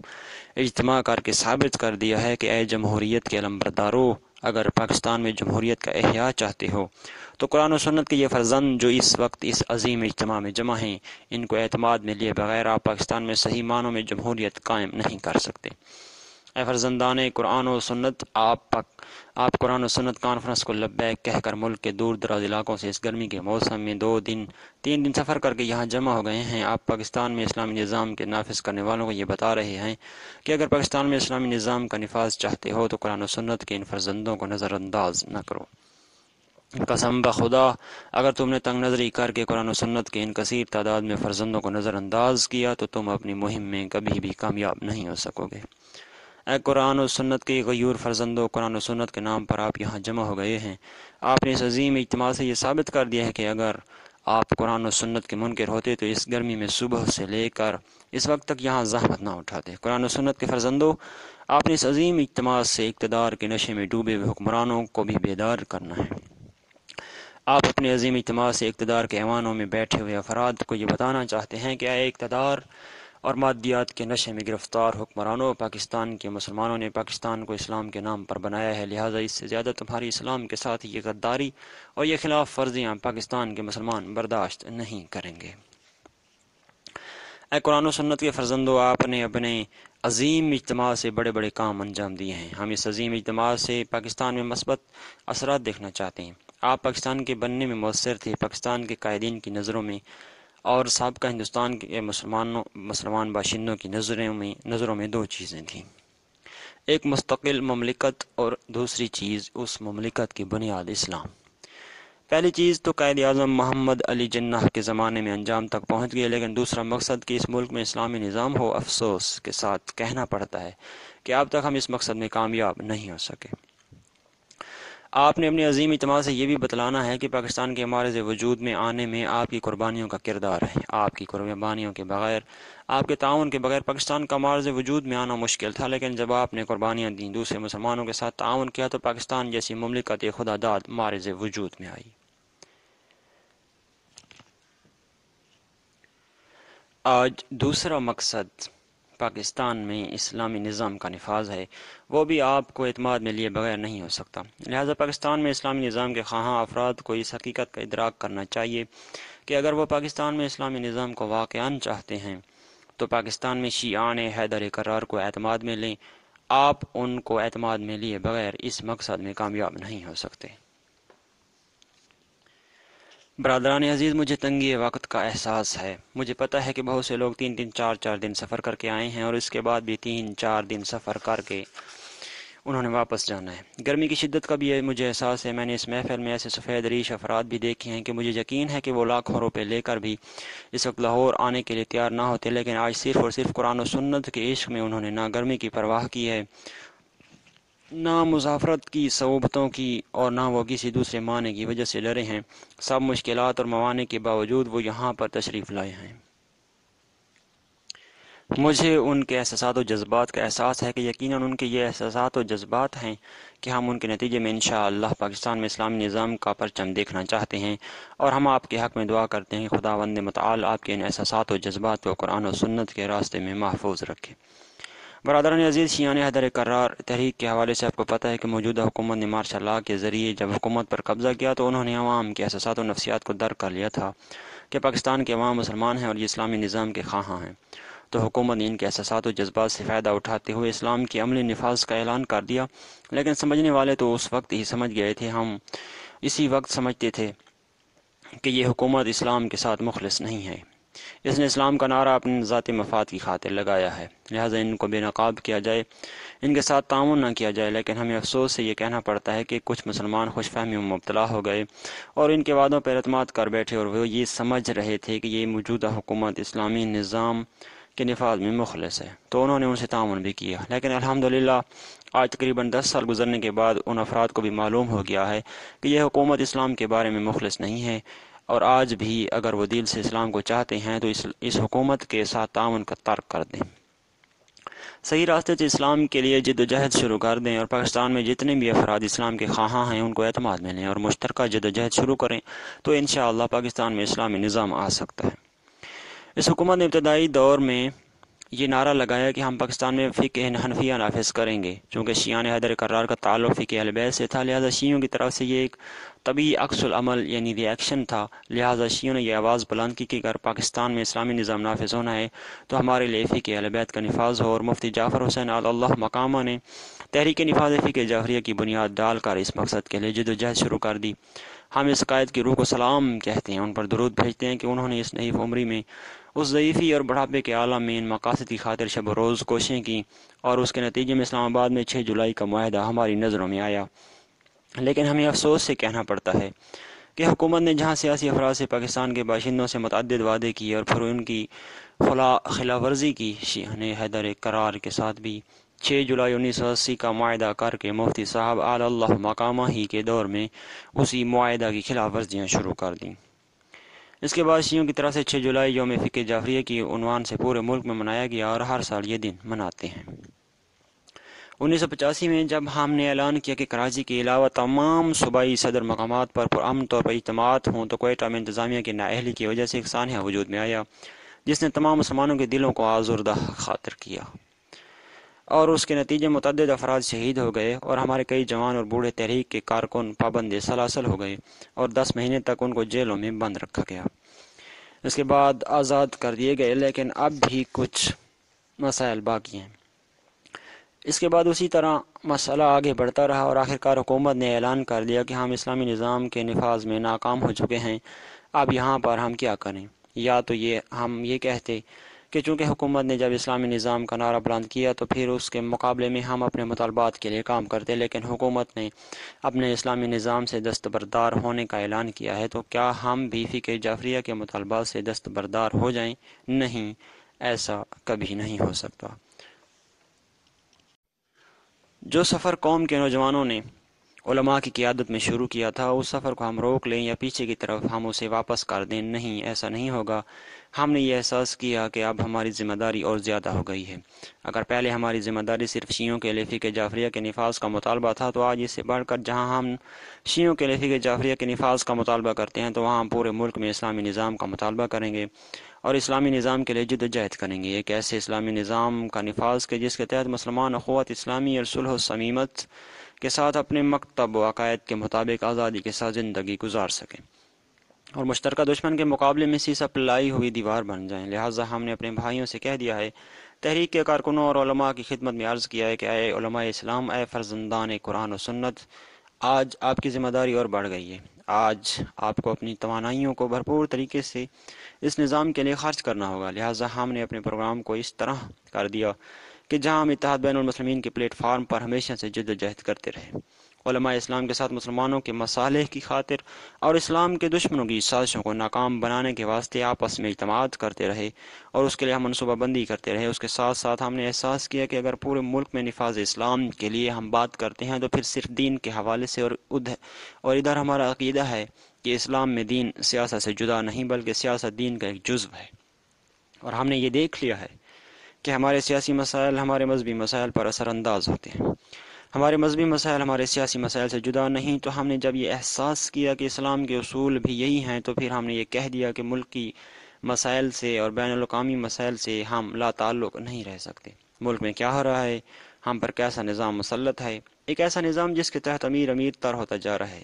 اجتماع کر کے ثابت کر دیا ہے کہ اے جمہوریت کے علمبردارو، اگر پاکستان میں جمہوریت کا احیاء چاہتے ہو تو قرآن و سنت کے یہ فرزند جو اس وقت اس عظیم اجتماع میں جمع ہیں، ان کو اعتماد میں لیے بغیر آپ پاکستان میں صحیح معنوں میں جمہوریت قائم نہیں کر سکتے۔ اے فرزندان قرآن و سنت، آپ قرآن و سنت کانفرنس کو لبیک کہہ کر ملک کے دور دراز علاقوں سے اس گرمی کے موسم میں 3 دن سفر کر کے یہاں جمع ہو گئے ہیں۔ آپ پاکستان میں اسلامی نظام کے نافذ کرنے والوں کو یہ بتا رہے ہیں کہ اگر پاکستان میں اسلامی نظام کا نفاذ چاہتے ہو تو قرآن و سنت کے ان فرزندوں کو نظر انداز نہ کرو۔ قسم بخدا، اگر تم نے تنگ نظری کر کے قرآن و سنت کے ان کثیر تعداد میں فرزندوں کو نظر انداز کیا تو تم اپنی مہم میں کبھی بھی کامیاب نہیں ہو سکو گے۔ اے قرآن و سنت کے غیور فرزندوں، قرآن و سنت کے نام پر آپ یہاں جمع ہو گئے ہیں۔ آپ نے اس عظیم اجتماع سے یہ ثابت کر دیا ہے کہ اگر آپ قرآن و سنت کے منکر ہوتے تو اس گرمی میں صبح سے لے کر اس وقت تک یہاں زحمت نہ اٹھاتے۔ قرآن و سنت کے فرزندوں، آپ نے اس عظیم اجتماع سے اقتدار کے نشے میں ڈوبے ہوئے حکمرانوں کو بھی بیدار کرنا ہے۔ آپ اپنے عظیم اجتماع سے اقتدار کے ایوانوں میں بیٹھے ہوئے افراد کو یہ بتانا چاہتے ہیں کہ اے اقتدار اور مادیات کے نشے میں گرفتار حکمرانوں، پاکستان کے مسلمانوں نے پاکستان کو اسلام کے نام پر بنایا ہے، لہٰذا اس سے زیادہ تمہاری اسلام کے ساتھ یہ غداری اور یہ خلاف ورزیاں پاکستان کے مسلمان برداشت نہیں کریں گے۔ اے قرآن و سنت کے فرزندوں، آپ نے اپنے عظیم اجتماع سے بڑے بڑے کام انجام دیے ہیں۔ ہم اس عظیم اجتماع سے پاکستان میں مثبت اثرات دیکھنا چاہتے ہیں۔ آپ پاکستان کے بننے میں مؤثر تھے۔ پاکستان کے قائدین کی نظروں میں اور سابقہ ہندوستان کے مسلمان باشندوں کی نظروں میں 2 چیزیں تھیں، ایک مستقل مملکت اور دوسری چیز اس مملکت کی بنیاد اسلام۔ پہلی چیز تو قائد اعظم محمد علی جناح کے زمانے میں انجام تک پہنچ گئی، لیکن دوسرا مقصد کہ اس ملک میں اسلامی نظام ہو، افسوس کے ساتھ کہنا پڑتا ہے کہ اب تک ہم اس مقصد میں کامیاب نہیں ہو سکے۔ آپ نے اپنی عظیم اجتماع سے یہ بھی بتلانا ہے کہ پاکستان کے معرض وجود میں آنے میں آپ کی قربانیوں کا کردار ہے۔ آپ کی قربانیوں کے بغیر، آپ کے تعاون کے بغیر پاکستان کا معرض وجود میں آنا مشکل تھا، لیکن جب آپ نے قربانیاں دیں، دوسرے مسلمانوں کے ساتھ تعاون کیا تو پاکستان جیسی مملکت خدا داد معرض وجود میں آئی۔ آج دوسرا مقصد پاکستان میں اسلامی نظام کا نفاذ ہے، وہ بھی آپ کو اعتماد میں لیے بغیر نہیں ہو سکتا۔ لہٰذا پاکستان میں اسلامی نظام کے خواہاں افراد کو اس حقیقت کا ادراک کرنا چاہیے کہ اگر وہ پاکستان میں اسلامی نظام کو واقعاً چاہتے ہیں تو پاکستان میں شیعان حیدر کرار کو اعتماد میں لیں۔ آپ ان کو اعتماد میں لیے بغیر اس مقصد میں کامیاب نہیں ہو سکتے۔ برادران عزیز، مجھے تنگی وقت کا احساس ہے۔ مجھے پتہ ہے کہ بہت سے لوگ 3-4 دن سفر کر کے آئے ہیں اور اس کے بعد بھی 3-4 دن سفر کر کے انہوں نے واپس جانا ہے۔ گرمی کی شدت کا بھی مجھے احساس ہے۔ میں نے اس محفل میں ایسے سفید ریش افراد بھی دیکھے ہیں کہ مجھے یقین ہے کہ وہ لاکھوں روپے لے کر بھی اس وقت لاہور آنے کے لیے تیار نہ ہوتے، لیکن آج صرف اور صرف قرآن و سنت کے عشق میں انہوں نے نہ گرمی کی پرواہ کی ہے، نہ مسافرت کی صعوبتوں کی، اور نہ وہ کسی دوسرے معنی کی وجہ سے ڈرے ہیں۔ سب مشکلات اور موانع کے باوجود وہ یہاں پر تشریف لائے ہیں۔ مجھے ان کے احساسات و جذبات کا احساس ہے کہ یقیناً ان کے یہ احساسات و جذبات ہیں کہ ہم ان کے نتیجے میں انشاءاللہ پاکستان میں اسلامی نظام کا پرچم دیکھنا چاہتے ہیں، اور ہم آپ کے حق میں دعا کرتے ہیں کہ خداوند متعال آپ کے ان احساسات و جذبات کو قرآن و سنت کے راستے میں محفوظ رکھے۔ برادران عزیز، شیعان حیدر کرار تحریک کے حوالے سے آپ کو پتہ ہے کہ موجودہ حکومت نے مارشل لاء کے ذریعے جب حکومت پر قبضہ کیا تو انہوں نے عوام کے احساسات و نفسیات کو درک کر لیا تھا کہ پاکستان کے عوام مسلمان ہیں اور یہ اسلامی نظام کے خواہاں ہیں، تو حکومت نے ان کے احساسات و جذبات سے فائدہ اٹھاتے ہوئے اسلام کے عملی نفاذ کا اعلان کر دیا۔ لیکن سمجھنے والے تو اس وقت ہی سمجھ گئے تھے، ہم اسی وقت سمجھتے تھے کہ یہ حکومت اسلام کے ساتھ مخلص نہیں ہے، اس نے اسلام کا نعرہ اپنے ذاتی مفاد کی خاطر لگایا ہے، لہٰذا ان کو بے نقاب کیا جائے، ان کے ساتھ تعاون نہ کیا جائے۔ لیکن ہمیں افسوس سے یہ کہنا پڑتا ہے کہ کچھ مسلمان خوش فہمی میں مبتلا ہو گئے اور ان کے وعدوں پر اعتماد کر بیٹھے، اور وہ یہ سمجھ رہے تھے کہ یہ موجودہ حکومت اسلامی نظام کے نفاذ میں مخلص ہے، تو انہوں نے ان سے تعاون بھی کیا۔ لیکن الحمدللہ آج تقریباً 10 سال گزرنے کے بعد ان افراد کو بھی معلوم ہو گیا ہے کہ یہ حکومت اسلام کے بارے میں مخلص نہیں ہے، اور آج بھی اگر وہ دل سے اسلام کو چاہتے ہیں تو اس حکومت کے ساتھ تعاون کا ترک کر دیں، صحیح راستے سے اسلام کے لیے جد و جہد شروع کر دیں، اور پاکستان میں جتنے بھی افراد اسلام کے خواہاں ہیں ان کو اعتماد ملیں اور مشترکہ جد و جہد شروع کریں، تو انشاءاللہ پاکستان میں اسلامی نظام آ سکتا ہے۔ اس حکومت نے ابتدائی دور میں یہ نعرہ لگایا کہ ہم پاکستان میں فقہ حنفیہ نافذ کریں گے، چونکہ شیعان حیدر کرار کا تعلق فقہ اہل بیت سے تھا، لہذا شیعوں کی طرف سے یہ ایک طبیعی عکس العمل یعنی ری ایکشن تھا، لہذا شیعوں نے یہ آواز بلند کی کہ اگر پاکستان میں اسلامی نظام نافذ ہونا ہے تو ہمارے لیے فقہ اہل بیت کا نفاذ ہو، اور مفتی جعفر حسین اللہ مقامہ نے تحریک نفاذ فقہ جعفریہ کی بنیاد ڈال کر اس مقصد کے لیے جد و جہد شروع کر دی۔ ہم اس قائد کی روح کو سلام کہتے ہیں، ان پر درود بھیجتے ہیں کہ انہوں نے اس نئی عمری میں اس ضعیفی اور بڑھاپے کے عالم میں ان مقاصد کی خاطر شب و روز کوششیں کیں، اور اس کے نتیجے میں اسلام آباد میں 6 جولائی کا معاہدہ ہماری نظروں میں آیا۔ لیکن ہمیں افسوس سے کہنا پڑتا ہے کہ حکومت نے جہاں سیاسی افراد سے پاکستان کے باشندوں سے متعدد وعدے کیے اور پھر ان کی خلاف ورزی کی، شیعان حیدر کرار کے ساتھ بھی 6 جولائی 1980 کا معاہدہ کر کے مفتی صاحب اللہ مقامہ ہی کے دور میں اسی معاہدہ کی خلاف ورزیاں شروع کر دیں۔ اس کے بعد شیعوں کی طرف سے 6 جولائی یوم فقہ جعفریہ کی عنوان سے پورے ملک میں منایا گیا، اور ہر سال یہ دن مناتے ہیں۔ 1985 میں جب ہم نے اعلان کیا کہ کراچی کے علاوہ تمام صوبائی صدر مقامات پر پرامن طور پر اجتماعات ہوں، تو کوئٹہ میں انتظامیہ کی نااہلی کی وجہ سے ایک سانحہ وجود میں آیا جس نے تمام مسلمانوں کے دلوں کو آزردہ خاطر کیا، اور اس کے نتیجے متعدد افراد شہید ہو گئے، اور ہمارے کئی جوان اور بوڑھے تحریک کے کارکن پابند سلاسل ہو گئے اور 10 مہینے تک ان کو جیلوں میں بند رکھا گیا۔ اس کے بعد آزاد کر دیے گئے، لیکن اب بھی کچھ مسائل باقی ہیں۔ اس کے بعد اسی طرح مسئلہ آگے بڑھتا رہا، اور آخرکار حکومت نے اعلان کر دیا کہ ہم اسلامی نظام کے نفاذ میں ناکام ہو چکے ہیں، اب یہاں پر ہم کیا کریں؟ یا تو ہم یہ کہتے کہ چونکہ حکومت نے جب اسلامی نظام کا نعرہ بلند کیا تو پھر اس کے مقابلے میں ہم اپنے مطالبات کے لیے کام کرتے، لیکن حکومت نے اپنے اسلامی نظام سے دستبردار ہونے کا اعلان کیا ہے، تو کیا ہم بھی فقہ جعفریہ کے مطالبات سے دستبردار ہو جائیں؟ نہیں، ایسا کبھی نہیں ہو سکتا۔ جو سفر قوم کے نوجوانوں نے علماء کی قیادت میں شروع کیا تھا، اس سفر کو ہم روک لیں یا پیچھے کی طرف ہم اسے واپس کر دیں، نہیں، ایسا نہیں ہوگا۔ ہم نے یہ احساس کیا کہ اب ہماری ذمہ داری اور زیادہ ہو گئی ہے۔ اگر پہلے ہماری ذمہ داری صرف شیعوں کے لیے فقہ جعفریہ کے نفاذ کا مطالبہ تھا، تو آج اس سے بڑھ کر جہاں ہم شیعوں کے لیے فقہ جعفریہ کے نفاذ کا مطالبہ کرتے ہیں، تو وہاں ہم پورے ملک میں اسلامی نظام کا مطالبہ کریں گے اور اسلامی نظام کے لیے جد و جہد کریں گے، ایک ایسے اسلامی نظام کا نفاذ کے جس کے تحت مسلمان اخوت اسلامی اور صلح و سمیمت کے ساتھ اپنے مکتب و عقائد کے مطابق آزادی کے ساتھ زندگی گزار سکیں اور مشترکہ دشمن کے مقابلے میں سیسا پلائی ہوئی دیوار بن جائیں۔ لہٰذا ہم نے اپنے بھائیوں سے کہہ دیا ہے، تحریک کے کارکنوں اور علماء کی خدمت میں عرض کیا ہے کہ اے علماء اسلام، اے فرزندان قرآن و سنت، آج آپ کی ذمہ داری اور بڑھ گئی ہے۔ آج آپ کو اپنی توانائیوں کو بھرپور طریقے سے اس نظام کے لیے خرچ کرنا ہوگا۔ لہٰذا ہم نے اپنے پروگرام کو اس طرح کر دیا کہ جہاں ہم اتحاد بین المسلمین کے پلیٹ فارم پر ہمیشہ سے جد و جہد کرتے رہے، علماء اسلام کے ساتھ مسلمانوں کے مصالح کی خاطر اور اسلام کے دشمنوں کی سازشوں کو ناکام بنانے کے واسطے آپس میں اعتماد کرتے رہے اور اس کے لیے ہم منصوبہ بندی کرتے رہے۔ اس کے ساتھ ساتھ ہم نے احساس کیا کہ اگر پورے ملک میں نفاذ اسلام کے لیے ہم بات کرتے ہیں تو پھر صرف دین کے حوالے سے، اور ادھر ہمارا عقیدہ ہے کہ اسلام میں دین سیاست سے جدا نہیں بلکہ سیاست دین کا ایک جزو ہے، اور ہم نے یہ دیکھ لیا ہے کہ ہمارے سیاسی مسائل ہمارے مذہبی مسائل پر اثر انداز ہوتے ہیں۔ ہمارے مذہبی مسائل ہمارے سیاسی مسائل سے جدا نہیں، تو ہم نے جب یہ احساس کیا کہ اسلام کے اصول بھی یہی ہیں، تو پھر ہم نے یہ کہہ دیا کہ ملکی مسائل سے اور بین الاقوامی مسائل سے ہم لا تعلق نہیں رہ سکتے۔ ملک میں کیا ہو رہا ہے، ہم پر کیسا نظام مسلط ہے، ایک ایسا نظام جس کے تحت امیر امیر تر ہوتا جا رہا ہے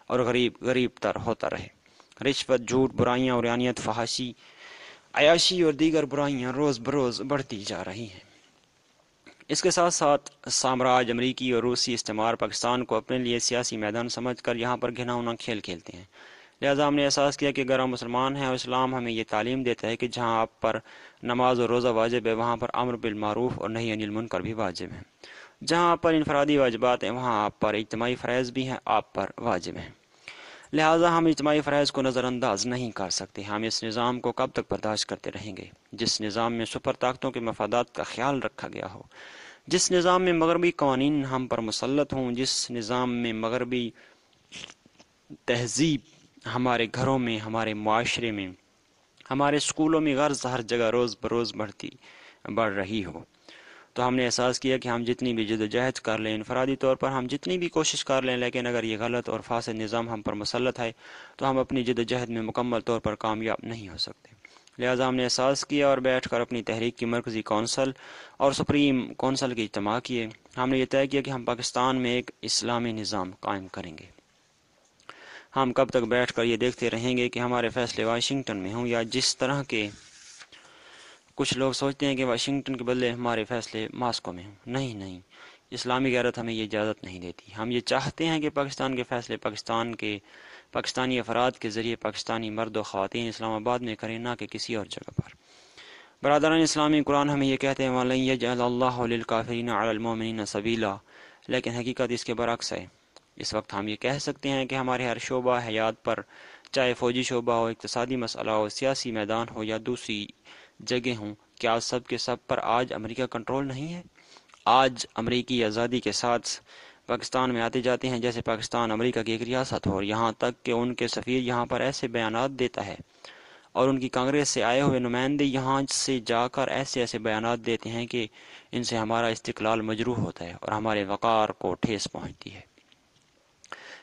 اور غریب غریب تر ہوتا رہے۔ رشوت، جھوٹ، برائیاں، عریانیت، فحاشی، عیاشی اور دیگر برائیاں روز بروز بڑھتی جا رہی ہیں۔ اس کے ساتھ ساتھ سامراج امریکی اور روسی استعمار پاکستان کو اپنے لیے سیاسی میدان سمجھ کر یہاں پر گھناؤنا کھیل کھیلتے ہیں۔ لہذا ہم نے احساس کیا کہ اگر ہم مسلمان ہیں اور اسلام ہمیں یہ تعلیم دیتا ہے کہ جہاں آپ پر نماز اور روزہ واجب ہے، وہاں پر امر بالمعروف اور نہی عن المنکر بھی واجب ہے۔ جہاں آپ پر انفرادی واجبات ہیں، وہاں آپ پر اجتماعی فرائض بھی ہیں، آپ پر واجب ہیں۔ لہٰذا ہم اجتماعی فرائض کو نظر انداز نہیں کر سکتے۔ ہم اس نظام کو کب تک برداشت کرتے رہیں گے جس نظام میں سپر طاقتوں کے مفادات کا خیال رکھا گیا ہو، جس نظام میں مغربی قوانین ہم پر مسلط ہوں، جس نظام میں مغربی تہذیب ہمارے گھروں میں، ہمارے معاشرے میں، ہمارے اسکولوں میں غرض ہر جگہ روز بروز بڑھ رہی ہو۔ تو ہم نے احساس کیا کہ ہم جتنی بھی جدوجہد کر لیں، انفرادی طور پر ہم جتنی بھی کوشش کر لیں، لیکن اگر یہ غلط اور فاسد نظام ہم پر مسلط ہے تو ہم اپنی جدوجہد میں مکمل طور پر کامیاب نہیں ہو سکتے۔ لہٰذا ہم نے احساس کیا اور بیٹھ کر اپنی تحریک کی مرکزی کونسل اور سپریم کونسل کے اجتماع کیے۔ ہم نے یہ طے کیا کہ ہم پاکستان میں ایک اسلامی نظام قائم کریں گے۔ ہم کب تک بیٹھ کر یہ دیکھتے رہیں گے کہ ہمارے فیصلے واشنگٹن میں ہوں، یا جس طرح کے کچھ لوگ سوچتے ہیں کہ واشنگٹن کے بدلے ہمارے فیصلے ماسکو میں ہوں؟ نہیں نہیں، اسلامی غیرت ہمیں یہ اجازت نہیں دیتی۔ ہم یہ چاہتے ہیں کہ پاکستان کے فیصلے پاکستانی افراد کے ذریعے پاکستانی مرد و خواتین اسلام آباد میں کریں، نہ کہ کسی اور جگہ پر۔ برادران اسلامی، قرآن ہمیں یہ کہتے ہیں وَلَن يَجْعَلَ اللَّهُ لِلْكَافِرِينَ عَلَى الْمُؤْمِنِينَ سَبِيلًا، لیکن حقیقت اس کے برعکس ہے۔ اس وقت ہم یہ کہہ سکتے ہیں کہ ہمارے ہر شعبہ حیات پر، چاہے فوجی شعبہ ہو، اقتصادی مسئلہ ہو، سیاسی میدان ہو یا دوسری جگہ ہوں، کیا سب کے سب پر آج امریکہ کنٹرول نہیں ہے؟ آج امریکی آزادی کے ساتھ پاکستان میں آتے جاتے ہیں جیسے پاکستان امریکہ کی ایک ریاست ہو، اور یہاں تک کہ ان کے سفیر یہاں پر ایسے بیانات دیتا ہے اور ان کی کانگریس سے آئے ہوئے نمائندے یہاں سے جا کر ایسے بیانات دیتے ہیں کہ ان سے ہمارا استقلال مجروح ہوتا ہے اور ہمارے وقار کو ٹھیس پہنچتی ہے۔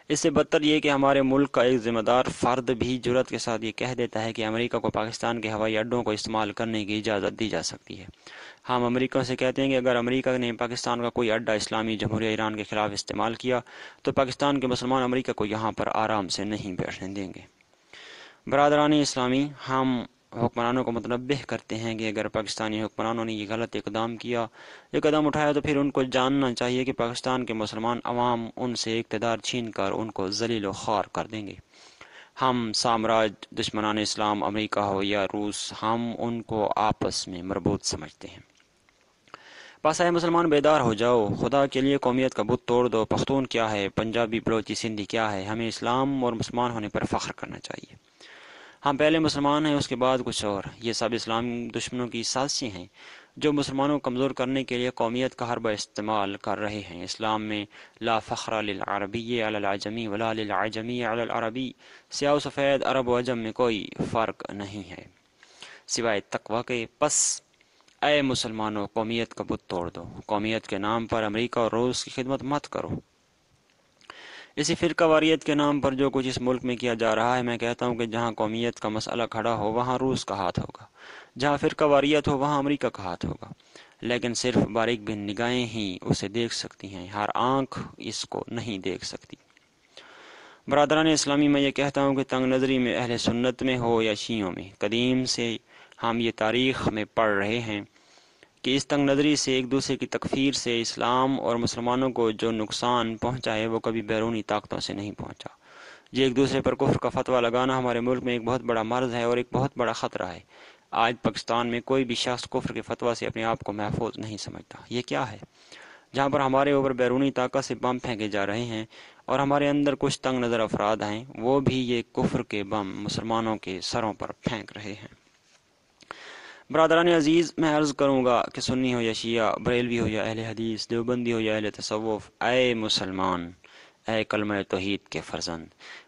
اس سے بدتر یہ کہ ہمارے ملک کا ایک ذمہ دار فرد بھی جرأت کے ساتھ یہ کہہ دیتا ہے کہ امریکہ کو پاکستان کے ہوائی اڈوں کو استعمال کرنے کی اجازت دی جا سکتی ہے۔ ہم امریکہ سے کہتے ہیں کہ اگر امریکہ نے پاکستان کا کوئی اڈا اسلامی جمہوریہ ایران کے خلاف استعمال کیا تو پاکستان کے مسلمان امریکہ کو یہاں پر آرام سے نہیں بیٹھنے دیں گے۔ برادران اسلامی، ہم حکمرانوں کو متنبہ کرتے ہیں کہ اگر پاکستانی حکمرانوں نے یہ غلط یہ قدم اٹھایا تو پھر ان کو جاننا چاہیے کہ پاکستان کے مسلمان عوام ان سے اقتدار چھین کر ان کو ذلیل و خوار کر دیں گے۔ ہم سامراج، دشمنان اسلام، امریکہ ہو یا روس، ہم ان کو آپس میں مربوط سمجھتے ہیں۔ بس اے مسلمان، بیدار ہو جاؤ، خدا کے لیے قومیت کا بت توڑ دو۔ پختون کیا ہے، پنجابی، بلوچی، سندھی کیا ہے، ہمیں اسلام اور مسلمان ہونے پر فخر کرنا چاہیے۔ ہم پہلے مسلمان ہیں، اس کے بعد کچھ اور۔ یہ سب اسلام دشمنوں کی سازشیں ہیں جو مسلمانوں کو کمزور کرنے کے لیے قومیت کا حربہ استعمال کر رہے ہیں۔ اسلام میں لا فخر للعربی علی العجمی ولا للعجمی علی العربی، سیاہ و سفید، عرب و عجم میں کوئی فرق نہیں ہے سوائے تقوی کے۔ پس اے مسلمانوں، قومیت کا بت توڑ دو۔ قومیت کے نام پر امریکہ اور روس کی خدمت مت کرو۔ اسی فرقہ واریت کے نام پر جو کچھ اس ملک میں کیا جا رہا ہے، میں کہتا ہوں کہ جہاں قومیت کا مسئلہ کھڑا ہو وہاں روس کا ہاتھ ہوگا، جہاں فرقہ واریت ہو وہاں امریکہ کا ہاتھ ہوگا، لیکن صرف باریک بین نگاہیں ہی اسے دیکھ سکتی ہیں، ہر آنکھ اس کو نہیں دیکھ سکتی۔ برادران اسلامی، میں یہ کہتا ہوں کہ تنگ نظری میں اہل سنت میں ہو یا شیعوں میں، قدیم سے ہم یہ تاریخ میں پڑھ رہے ہیں کہ اس تنگ نظری سے، ایک دوسرے کی تکفیر سے اسلام اور مسلمانوں کو جو نقصان پہنچا ہے وہ کبھی بیرونی طاقتوں سے نہیں پہنچا۔ یہ ایک دوسرے پر کفر کا فتویٰ لگانا ہمارے ملک میں ایک بہت بڑا مرض ہے اور ایک بہت بڑا خطرہ ہے۔ آج پاکستان میں کوئی بھی شخص کفر کے فتویٰ سے اپنے آپ کو محفوظ نہیں سمجھتا۔ یہ کیا ہے؟ جہاں پر ہمارے اوپر بیرونی طاقت سے بم پھینکے جا رہے ہیں اور ہمارے اندر کچھ تنگ نظر افراد ہیں، وہ بھی یہ کفر کے بم مسلمانوں کے سروں پر پھینک رہے ہیں۔ برادران عزیز، میں عرض کروں گا کہ سنی ہو یا شیعہ، بریلوی ہو یا اہل حدیث، دیوبندی ہو یا اہل تصوف، اے مسلمان، اے کلمہ توحید کے فرزند،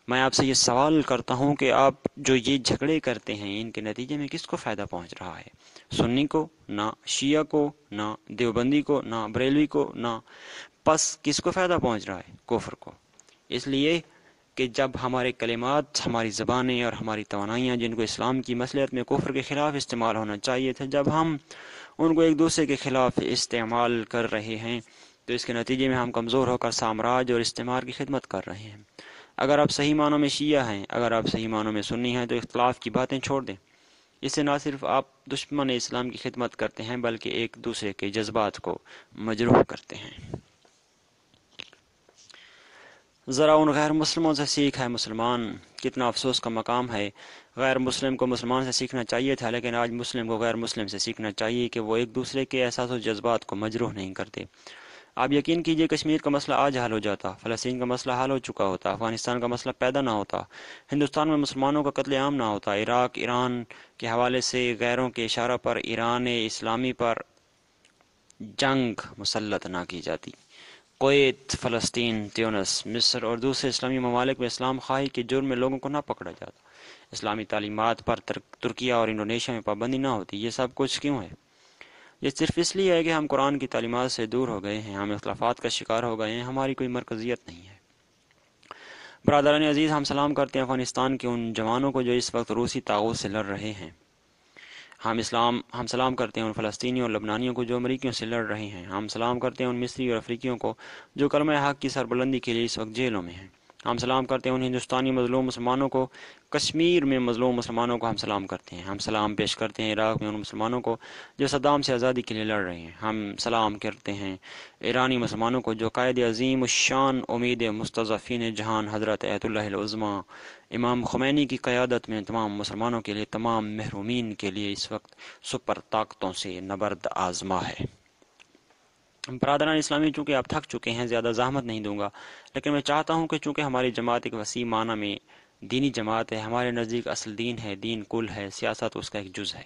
میں آپ سے یہ سوال کرتا ہوں کہ آپ جو یہ جھگڑے کرتے ہیں ان کے نتیجے میں کس کو فائدہ پہنچ رہا ہے؟ سنی کو؟ نہ شیعہ کو؟ نہ دیوبندی کو؟ نہ بریلوی کو؟ نہ پس کس کو فائدہ پہنچ رہا ہے؟ کفر کو۔ اس لیے کہ جب ہمارے کلمات، ہماری زبانیں اور ہماری توانائیاں جن کو اسلام کی مصلحت میں کفر کے خلاف استعمال ہونا چاہیے تھے، جب ہم ان کو ایک دوسرے کے خلاف استعمال کر رہے ہیں تو اس کے نتیجے میں ہم کمزور ہو کر سامراج اور استعمار کی خدمت کر رہے ہیں۔ اگر آپ صحیح معنوں میں شیعہ ہیں، اگر آپ صحیح معنوں میں سنی ہیں، تو اختلاف کی باتیں چھوڑ دیں۔ اس سے نہ صرف آپ دشمن اسلام کی خدمت کرتے ہیں بلکہ ایک دوسرے کے جذبات کو مجروح کرتے ہیں۔ ذرا ان غیر مسلموں سے سیکھ ہے مسلمان، کتنا افسوس کا مقام ہے۔ غیر مسلم کو مسلمان سے سیکھنا چاہیے تھا، لیکن آج مسلم کو غیر مسلم سے سیکھنا چاہیے کہ وہ ایک دوسرے کے احساس و جذبات کو مجروح نہیں کرتے۔ آپ یقین کیجئے کشمیر کا مسئلہ آج حل ہو جاتا، فلسطین کا مسئلہ حل ہو چکا ہوتا، افغانستان کا مسئلہ پیدا نہ ہوتا، ہندوستان میں مسلمانوں کا قتل عام نہ ہوتا، عراق، ایران کے حوالے سے غیروں کے اشارہ پر ایران اسلامی پر جنگ مسلط نہ کی جاتی، کویت، فلسطین، تیونس، مصر اور دوسرے اسلامی ممالک میں اسلام خواہی کے جرم میں لوگوں کو نہ پکڑا جاتا، اسلامی تعلیمات پر ترکیہ اور انڈونیشیا میں پابندی نہ ہوتی۔ یہ سب کچھ کیوں ہے؟ یہ صرف اس لیے ہے کہ ہم قرآن کی تعلیمات سے دور ہو گئے ہیں، ہم اختلافات کا شکار ہو گئے ہیں، ہماری کوئی مرکزیت نہیں ہے۔ برادران عزیز، ہم سلام کرتے ہیں افغانستان کے ان جوانوں کو جو اس وقت روسی طاغوت سے لڑ رہے ہیں۔ ہم سلام کرتے ہیں ان فلسطینیوں اور لبنانیوں کو جو امریکیوں سے لڑ رہے ہیں۔ ہم سلام کرتے ہیں ان مصری اور افریقیوں کو جو کلمہ حق کی سربلندی کے لیے اس وقت جیلوں میں ہیں۔ ہم سلام کرتے ہیں ان ہندوستانی مظلوم مسلمانوں کو، کشمیر میں مظلوم مسلمانوں کو ہم سلام کرتے ہیں۔ ہم سلام پیش کرتے ہیں عراق میں ان مسلمانوں کو جو صدام سے آزادی کے لیے لڑ رہے ہیں۔ ہم سلام کرتے ہیں ایرانی مسلمانوں کو جو قائد عظیم الشان امید مستضعفین جہان حضرت ایت اللہ العظمیٰ امام خمینی کی قیادت میں تمام مسلمانوں کے لیے، تمام محرومین کے لیے اس وقت سپر طاقتوں سے نبرد آزما ہے۔ برادران اسلامی، چونکہ آپ تھک چکے ہیں، زیادہ زحمت نہیں دوں گا، لیکن میں چاہتا ہوں کہ چونکہ ہماری جماعت ایک وسیع معنی میں دینی جماعت ہے، ہمارے نزدیک اصل دین ہے، دین کل ہے، سیاست اس کا ایک جز ہے۔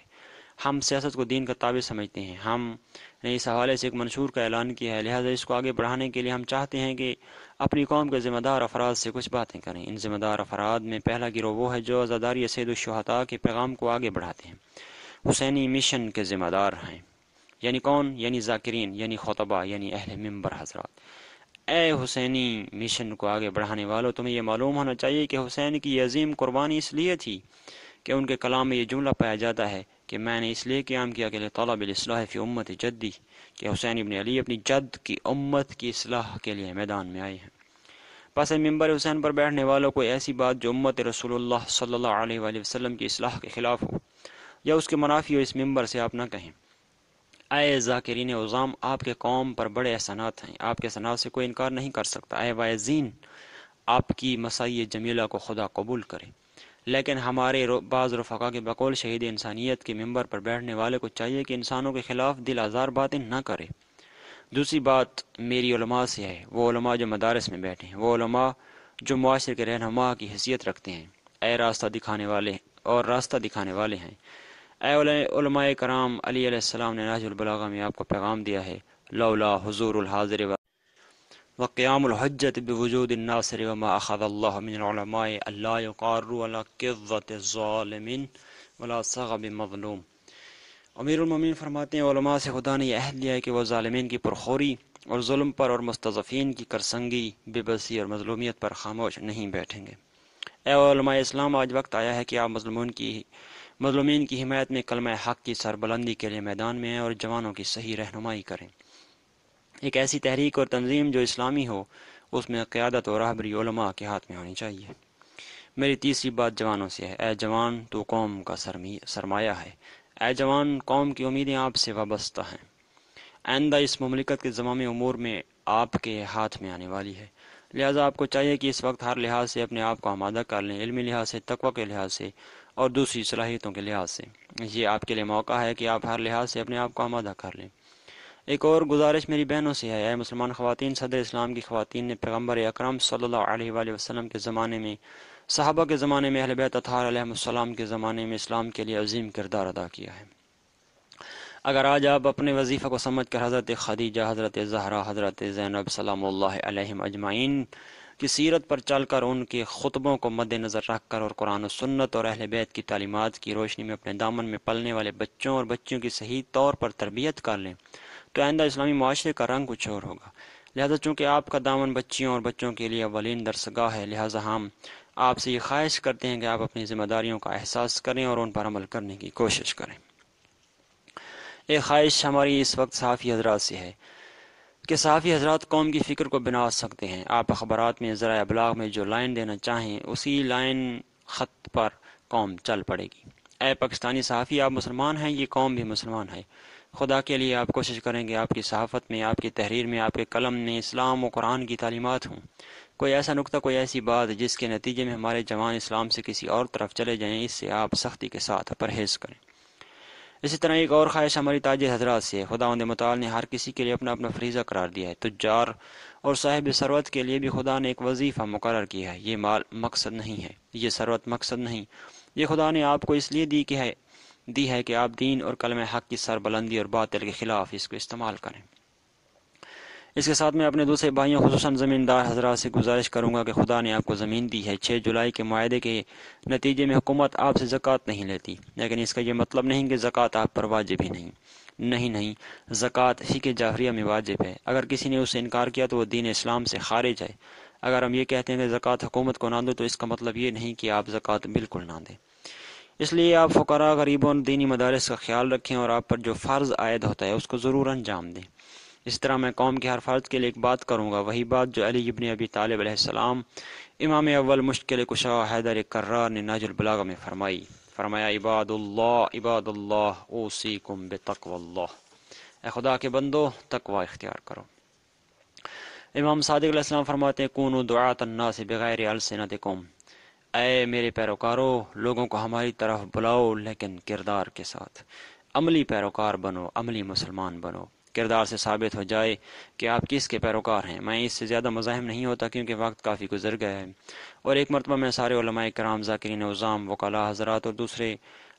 ہم سیاست کو دین کا تابع سمجھتے ہیں۔ ہم نے اس حوالے سے ایک منشور کا اعلان کیا ہے، لہذا اس کو آگے بڑھانے کے لیے ہم چاہتے ہیں کہ اپنی قوم کے ذمہ دار افراد سے کچھ باتیں کریں۔ ان ذمہ دار افراد میں پہلا گروہ وہ ہے جو عزاداری سید الشہداء کے پیغام کو آگے بڑھاتے ہیں، حسینی مشن کے ذمہ دار ہیں۔ یعنی کون؟ یعنی ذاکرین، یعنی خطبہ، یعنی اہل منبر حضرات۔ اے حسینی مشن کو آگے بڑھانے والوں، تمہیں یہ معلوم ہونا چاہیے کہ حسین کی یہ عظیم قربانی اس لیے تھی کہ ان کے کلام میں یہ جملہ پایا جاتا ہے کہ میں نے اس لیے قیام کیا کہ طلب الاصلاح فی امت جدی، کہ حسین ابن علی اپنی جد کی امت کی اصلاح کے لیے میدان میں آئے ہیں۔ پس ممبر حسین پر بیٹھنے والوں کو ایسی بات جو امت رسول اللہ صلی اللہ علیہ وآلہ وسلم کی اصلاح کے خلاف ہو یا اس کے منافی ہو، اس ممبر سے آپ نہ کہیں۔ اے ذاکرین عظام، آپ کے قوم پر بڑے احسانات ہیں، آپ کے احسانات سے کوئی انکار نہیں کر سکتا۔ اے واعظین، آپ کی مساعی جمیلہ کو خدا قبول کرے، لیکن ہمارے بعض رفقا کے بقول شہید انسانیت کے ممبر پر بیٹھنے والے کو چاہیے کہ انسانوں کے خلاف دل آزار باتیں نہ کرے۔ دوسری بات میری علماء سے ہے، وہ علماء جو مدارس میں بیٹھے ہیں، وہ علماء جو معاشرے کے رہنما کی حیثیت رکھتے ہیں، اے راستہ دکھانے والے اور راستہ دکھانے والے ہیں۔ اے علماء کرام، علی علیہ السلام نے نہج البلاغہ میں آپ کو پیغام دیا ہے، لولا حضور الحاضر وقیام الحجت بوجود الناصر وما اخذ اللہ من العلماء اللہ یقاروا علی قضۃ الظالمین ولا صغب مظلوم۔ امیر المومنین فرماتے ہیں علماء سے خدا نے یہ عہد لیا ہے کہ وہ ظالمین کی پرخوری اور ظلم پر اور مستضعفین کی کرسنگی، بے بسی اور مظلومیت پر خاموش نہیں بیٹھیں گے۔ اے علماء اسلام، آج وقت آیا ہے کہ آپ مظلومین کی حمایت میں کلمہ حق کی سربلندی کے لیے میدان میں آئیں اور جوانوں کی صحیح رہنمائی کریں۔ ایک ایسی تحریک اور تنظیم جو اسلامی ہو، اس میں قیادت اور رہبری علماء کے ہاتھ میں ہونی چاہیے۔ میری تیسری بات جوانوں سے ہے۔ اے جوان، تو قوم کا سرمایہ ہے۔ اے جوان، قوم کی امیدیں آپ سے وابستہ ہیں۔ آئندہ اس مملکت کے زمام امور میں آپ کے ہاتھ میں آنے والی ہے، لہٰذا آپ کو چاہیے کہ اس وقت ہر لحاظ سے اپنے آپ کو آمادہ کر لیں، علمی لحاظ سے، تقوی کے لحاظ سے اور دوسری صلاحیتوں کے لحاظ سے۔ یہ آپ کے لیے موقع ہے کہ آپ ہر لحاظ سے اپنے آپ کو آمادہ کر لیں۔ ایک اور گزارش میری بہنوں سے ہے۔ اے مسلمان خواتین، صدر اسلام کی خواتین نے پیغمبر اکرم صلی اللہ علیہ وآلہ وسلم کے زمانے میں، صحابہ کے زمانے میں، اہل بیت اطہار علیہ السلام کے زمانے میں اسلام کے لیے عظیم کردار ادا کیا ہے۔ اگر آج آپ اپنے وظیفہ کو سمجھ کر حضرت خدیجہ، حضرت زہرا، حضرت زینب سلام اللہ علیہم اجمعین کی سیرت پر چل کر ان کے خطبوں کو مد نظر رکھ کر اور قرآن و سنت اور اہل بیت کی تعلیمات کی روشنی میں اپنے دامن میں پلنے والے بچوں اور بچیوں کی صحیح طور پر تربیت کر لیں تو آئندہ اسلامی معاشرے کا رنگ کچھ اور ہوگا۔ لہذا چونکہ آپ کا دامن بچیوں اور بچوں کے لیے اولین درسگاہ ہے، لہذا ہم آپ سے یہ خواہش کرتے ہیں کہ آپ اپنی ذمہ داریوں کا احساس کریں اور ان پر عمل کرنے کی کوشش کریں۔ ایک خواہش ہماری اس وقت صحافی حضرات سے ہے کہ صحافی حضرات قوم کی فکر کو بنا سکتے ہیں۔ آپ اخبارات میں ذرائع ابلاغ میں جو لائن دینا چاہیں اسی لائن خط پر قوم چل پڑے گی۔ اے پاکستانی صحافی، آپ مسلمان ہیں، یہ قوم بھی مسلمان ہے۔ خدا کے لیے آپ کوشش کریں کہ آپ کی صحافت میں، آپ کی تحریر میں، آپ کے قلم میں اسلام و قرآن کی تعلیمات ہوں۔ کوئی ایسا نقطہ، کوئی ایسی بات جس کے نتیجے میں ہمارے جوان اسلام سے کسی اور طرف چلے جائیں، اس سے آپ سختی کے ساتھ پرہیز کریں۔ اسی طرح ایک اور خواہش ہماری تاجر حضرات سے ہے۔ خداوند متعال نے ہر کسی کے لیے اپنا اپنا فریضہ قرار دیا ہے۔ تجار اور صاحب ثروت کے لیے بھی خدا نے ایک وظیفہ مقرر کیا ہے۔ یہ مال مقصد نہیں ہے، یہ ثروت مقصد نہیں، یہ خدا نے آپ کو اس لیے دی ہے کہ آپ دین اور کلمہ حق کی سربلندی اور باطل کے خلاف اس کو استعمال کریں۔ اس کے ساتھ میں اپنے دوسرے بھائیوں خصوصاً زمیندار حضرات سے گزارش کروں گا کہ خدا نے آپ کو زمین دی ہے۔ 6 جولائی کے معاہدے کے نتیجے میں حکومت آپ سے زکوٰۃ نہیں لیتی، لیکن اس کا یہ مطلب نہیں کہ زکوٰۃ آپ پر واجب ہی نہیں، زکوٰۃ فقہ جعفریہ میں واجب ہے۔ اگر کسی نے اس سے انکار کیا تو وہ دین اسلام سے خارج ہے۔ اگر ہم یہ کہتے ہیں کہ زکوٰۃ حکومت کو نہ دو تو اس کا مطلب یہ نہیں کہ آپ زکوٰۃ بالکل نہ دیں۔ اس لیے آپ فقراء، غریبوں اور دینی مدارس کا خیال رکھیں اور آپ پر جو فرض عائد ہوتا ہے اس کو ضرور انجام دیں۔ اس طرح میں قوم کے ہر فرد کے لیے ایک بات کروں گا، وہی بات جو علی ابن ابی طالب علیہ السلام، امام اول مشکل کشا حیدر کرار نے نہج البلاغہ میں فرمایا عباد اللہ اوصیکم بتقوی اللہ، اے خدا کے بندو تقوی اختیار کرو۔ امام صادق علیہ السلام فرماتے ہیں کونوا دعاۃ الناس بغیر السنتکم، اے میرے پیروکارو لوگوں کو ہماری طرف بلاؤ لیکن کردار کے ساتھ، عملی پیروکار بنو، عملی مسلمان بنو۔ کردار سے ثابت ہو جائے کہ آپ کس کے پیروکار ہیں۔ میں اس سے زیادہ مزاحم نہیں ہوتا کیونکہ وقت کافی گزر گیا ہے، اور ایک مرتبہ میں سارے علماء کرام، ذاکرین عظام، وکلاء حضرات اور دوسرے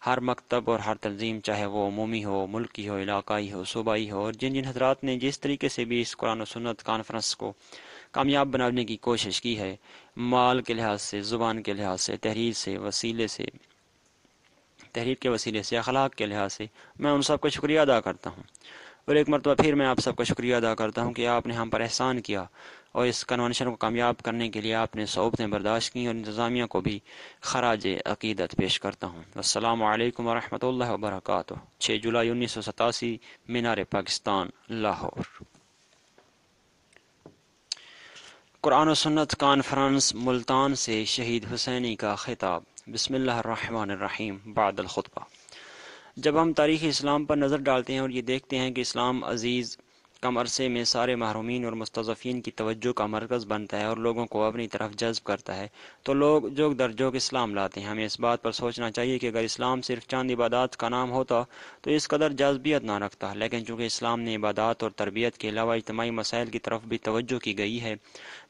ہر مکتب اور ہر تنظیم، چاہے وہ عمومی ہو، ملکی ہو، علاقائی ہو، صوبائی ہو، اور جن حضرات نے جس طریقے سے بھی اس قرآن و سنت کانفرنس کو کامیاب بنانے کی کوشش کی ہے، مال کے لحاظ سے، زبان کے لحاظ سے، تحریر کے وسیلے سے، اخلاق کے لحاظ سے، میں ان سب کا شکریہ ادا کرتا ہوں۔ اور ایک مرتبہ پھر میں آپ سب کا شکریہ ادا کرتا ہوں کہ آپ نے ہم پر احسان کیا اور اس کنونشن کو کامیاب کرنے کے لیے آپ نے صعوبتیں برداشت کیں، اور انتظامیہ کو بھی خراج عقیدت پیش کرتا ہوں۔ السلام علیکم ورحمۃ اللہ وبرکاتہ۔ 6 جولائی 1987، مینار پاکستان، لاہور۔ قرآن و سنت کانفرنس ملتان سے شہید حسینی کا خطاب۔ بسم اللہ الرحمن الرحیم۔ بعد الخطبہ، جب ہم تاریخ اسلام پر نظر ڈالتے ہیں اور یہ دیکھتے ہیں کہ اسلام عزیز کم عرصے میں سارے محرومین اور مستضعفین کی توجہ کا مرکز بنتا ہے اور لوگوں کو اپنی طرف جذب کرتا ہے، تو لوگ جوگ در جوگ اسلام لاتے ہیں۔ ہمیں اس بات پر سوچنا چاہیے کہ اگر اسلام صرف چند عبادات کا نام ہوتا تو اس قدر جاذبیت نہ رکھتا، لیکن چونکہ اسلام نے عبادات اور تربیت کے علاوہ اجتماعی مسائل کی طرف بھی توجہ کی گئی ہے،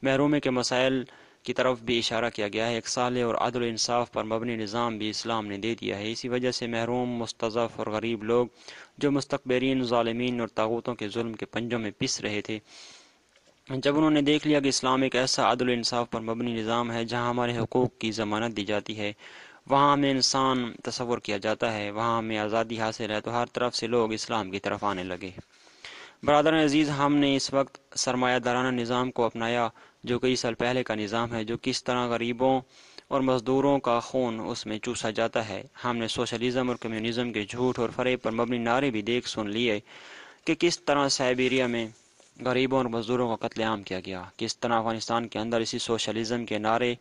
محرومی کے مسائل کی طرف بھی اشارہ کیا گیا ہے، ایک صالح اور عدل و انصاف پر مبنی نظام بھی اسلام نے دے دیا ہے۔ اسی وجہ سے محروم، مستضعف اور غریب لوگ جو مستکبرین، ظالمین اور طاغوتوں کے ظلم کے پنجوں میں پس رہے تھے، جب انہوں نے دیکھ لیا کہ اسلام ایک ایسا عدل و انصاف پر مبنی نظام ہے جہاں ہمارے حقوق کی ضمانت دی جاتی ہے، وہاں ہمیں انسان تصور کیا جاتا ہے، وہاں ہمیں آزادی حاصل ہے، تو ہر طرف سے لوگ اسلام کی طرف آنے لگے۔ برادران عزیز، ہم نے اس وقت سرمایہ دارانہ نظام کو اپنایا جو کئی سال پہلے کا نظام ہے، جو کس طرح غریبوں اور مزدوروں کا خون اس میں چوسا جاتا ہے۔ ہم نے سوشلزم اور کمیونزم کے جھوٹ اور فریب پر مبنی نعرے بھی دیکھ سن لیے کہ کس طرح سائبیریا میں غریبوں اور مزدوروں کا قتل عام کیا گیا، کس طرح افغانستان کے اندر اسی سوشلزم کے نعرے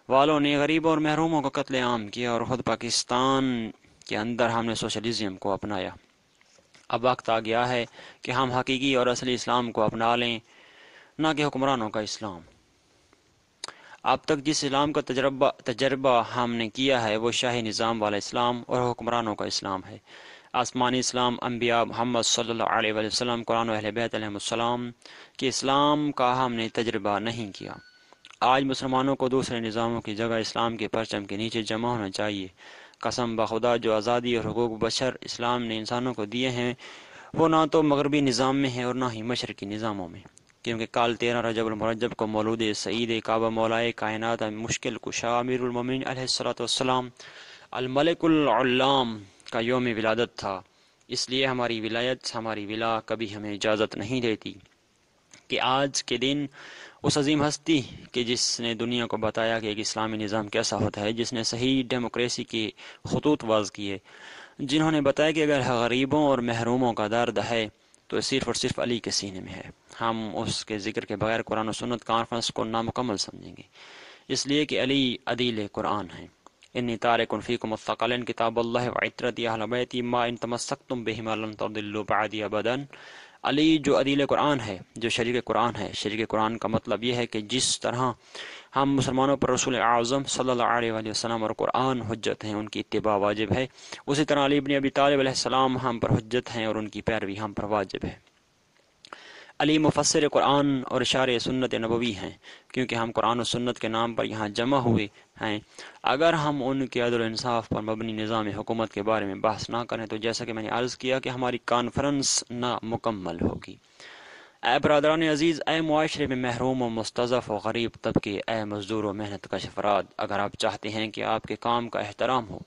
والوں نے غریبوں اور محروموں کا قتل عام کیا، اور خود پاکستان کے اندر ہم نے سوشلزم کو اپنایا۔ اب وقت آ گیا ہے کہ ہم حقیقی اور اصلی اسلام کو اپنا لیں، نہ کہ حکمرانوں کا اسلام۔ اب تک جس اسلام کا تجربہ ہم نے کیا ہے وہ شاہی نظام والا اسلام اور حکمرانوں کا اسلام ہے۔ آسمانی اسلام، انبیاء محمد صلی اللہ علیہ وسلم، قرآن و اہل بیت علیہ السلام کے اسلام کا ہم نے تجربہ نہیں کیا۔ آج مسلمانوں کو دوسرے نظاموں کی جگہ اسلام کے پرچم کے نیچے جمع ہونا چاہیے۔ قسم بخدا جو آزادی اور حقوق بشر اسلام نے انسانوں کو دیے ہیں وہ نہ تو مغربی نظام میں ہیں اور نہ ہی مشرقی نظاموں میں۔ کیونکہ کل 13 رجب المرجب کو مولود سعید کعبہ مولائے کائنات مشکل کشا امیر المومنین علیہ الصلوۃ والسلام الملک العلام کا یوم ولادت تھا۔ اس لیے ہماری ولایت، ہماری ولا کبھی ہمیں اجازت نہیں دیتی کہ آج کے دن اس عظیم ہستی کہ جس نے دنیا کو بتایا کہ ایک اسلامی نظام کیسا ہوتا ہے، جس نے صحیح ڈیموکریسی کے خطوط واضح کیے، جنہوں نے بتایا کہ اگر غریبوں اور محروموں کا درد ہے تو صرف اور صرف علی کے سینے میں ہے، ہم اس کے ذکر کے بغیر قرآن و سنت کانفرنس کو نامکمل سمجھیں گے، اس لیے کہ علی عدیل قرآن ہیں۔ انی تارک فیکم الثقلین کتاب اللہ وعترتی اہل بیتی ما ان تمسکتم بہما لن تضلوا بعدی ابدا۔ علی جو عدیل قرآن ہے، جو شریک قرآن ہے۔ شریک قرآن کا مطلب یہ ہے کہ جس طرح ہم مسلمانوں پر رسول اعظم صلی اللہ علیہ وآلہ وسلم اور قرآن حجت ہیں، ان کی اتباع واجب ہے، اسی طرح علی بن ابی طالب علیہ السلام ہم پر حجت ہیں اور ان کی پیروی ہم پر واجب ہے۔ علی مفسر قرآن اور اشارہ سنت نبوی ہیں، کیونکہ ہم قرآن و سنت کے نام پر یہاں جمع ہوئے ہیں۔ اگر ہم ان کے عدل و انصاف پر مبنی نظام حکومت کے بارے میں بحث نہ کریں تو جیسا کہ میں نے عرض کیا کہ ہماری کانفرنس نامکمل ہوگی۔ اے برادران عزیز، اے معاشرے میں محروم و مستضعف و غریب طبقے، اے مزدور و محنت کش افراد، اگر آپ چاہتے ہیں کہ آپ کے کام کا احترام ہو،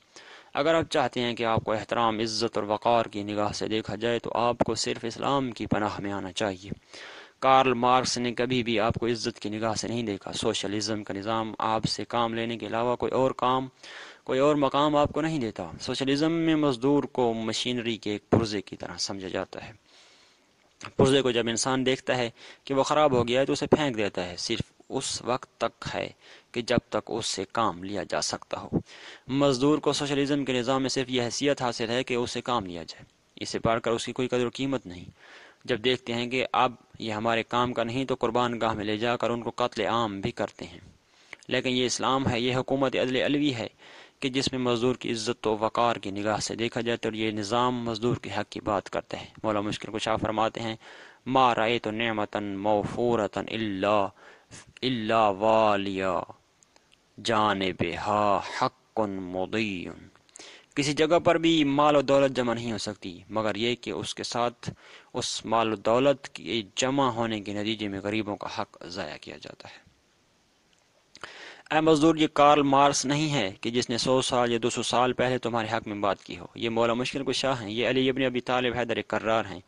اگر آپ چاہتے ہیں کہ آپ کو احترام، عزت اور وقار کی نگاہ سے دیکھا جائے تو آپ کو صرف اسلام کی پناہ میں آنا چاہیے۔ کارل مارکس نے کبھی بھی آپ کو عزت کی نگاہ سے نہیں دیکھا۔ سوشلزم کا نظام آپ سے کام لینے کے علاوہ کوئی اور مقام آپ کو نہیں دیتا۔ سوشلزم میں مزدور کو مشینری کے ایک پرزے کی طرح سمجھا جاتا ہے۔ پرزے کو جب انسان دیکھتا ہے کہ وہ خراب ہو گیا ہے تو اسے پھینک دیتا ہے، صرف اس وقت تک ہے کہ جب تک اس سے کام لیا جا سکتا ہو۔ مزدور کو سوشلزم کے نظام میں صرف یہ حیثیت حاصل ہے کہ اسے کام لیا جائے، اسے پڑھ کر اس کی کوئی قدر و قیمت نہیں۔ جب دیکھتے ہیں کہ اب یہ ہمارے کام کا نہیں تو قربان گاہ میں لے جا کر ان کو قتل عام بھی کرتے ہیں۔ لیکن یہ اسلام ہے، یہ حکومت عدل علوی ہے کہ جس میں مزدور کی عزت و وقار کی نگاہ سے دیکھا جائے، اور یہ نظام مزدور کے حق کی بات کرتا ہے۔ مولا مشکل کشا فرماتے ہیں ما رأیت نعمتا موفورتا الا والیا جانبہا حق مضی۔ کسی جگہ پر بھی مال و دولت جمع نہیں ہو سکتی مگر یہ کہ اس کے ساتھ اس مال و دولت کے جمع ہونے کے نتیجے میں غریبوں کا حق ضائع کیا جاتا ہے۔ اے مزدور، یہ کارل مارکس نہیں ہے کہ جس نے 100 سال یا 200 سال پہلے تمہارے حق میں بات کی ہو، یہ مولا مشکل کشا ہیں، یہ علی ابن ابی طالب حیدر کرار ہیں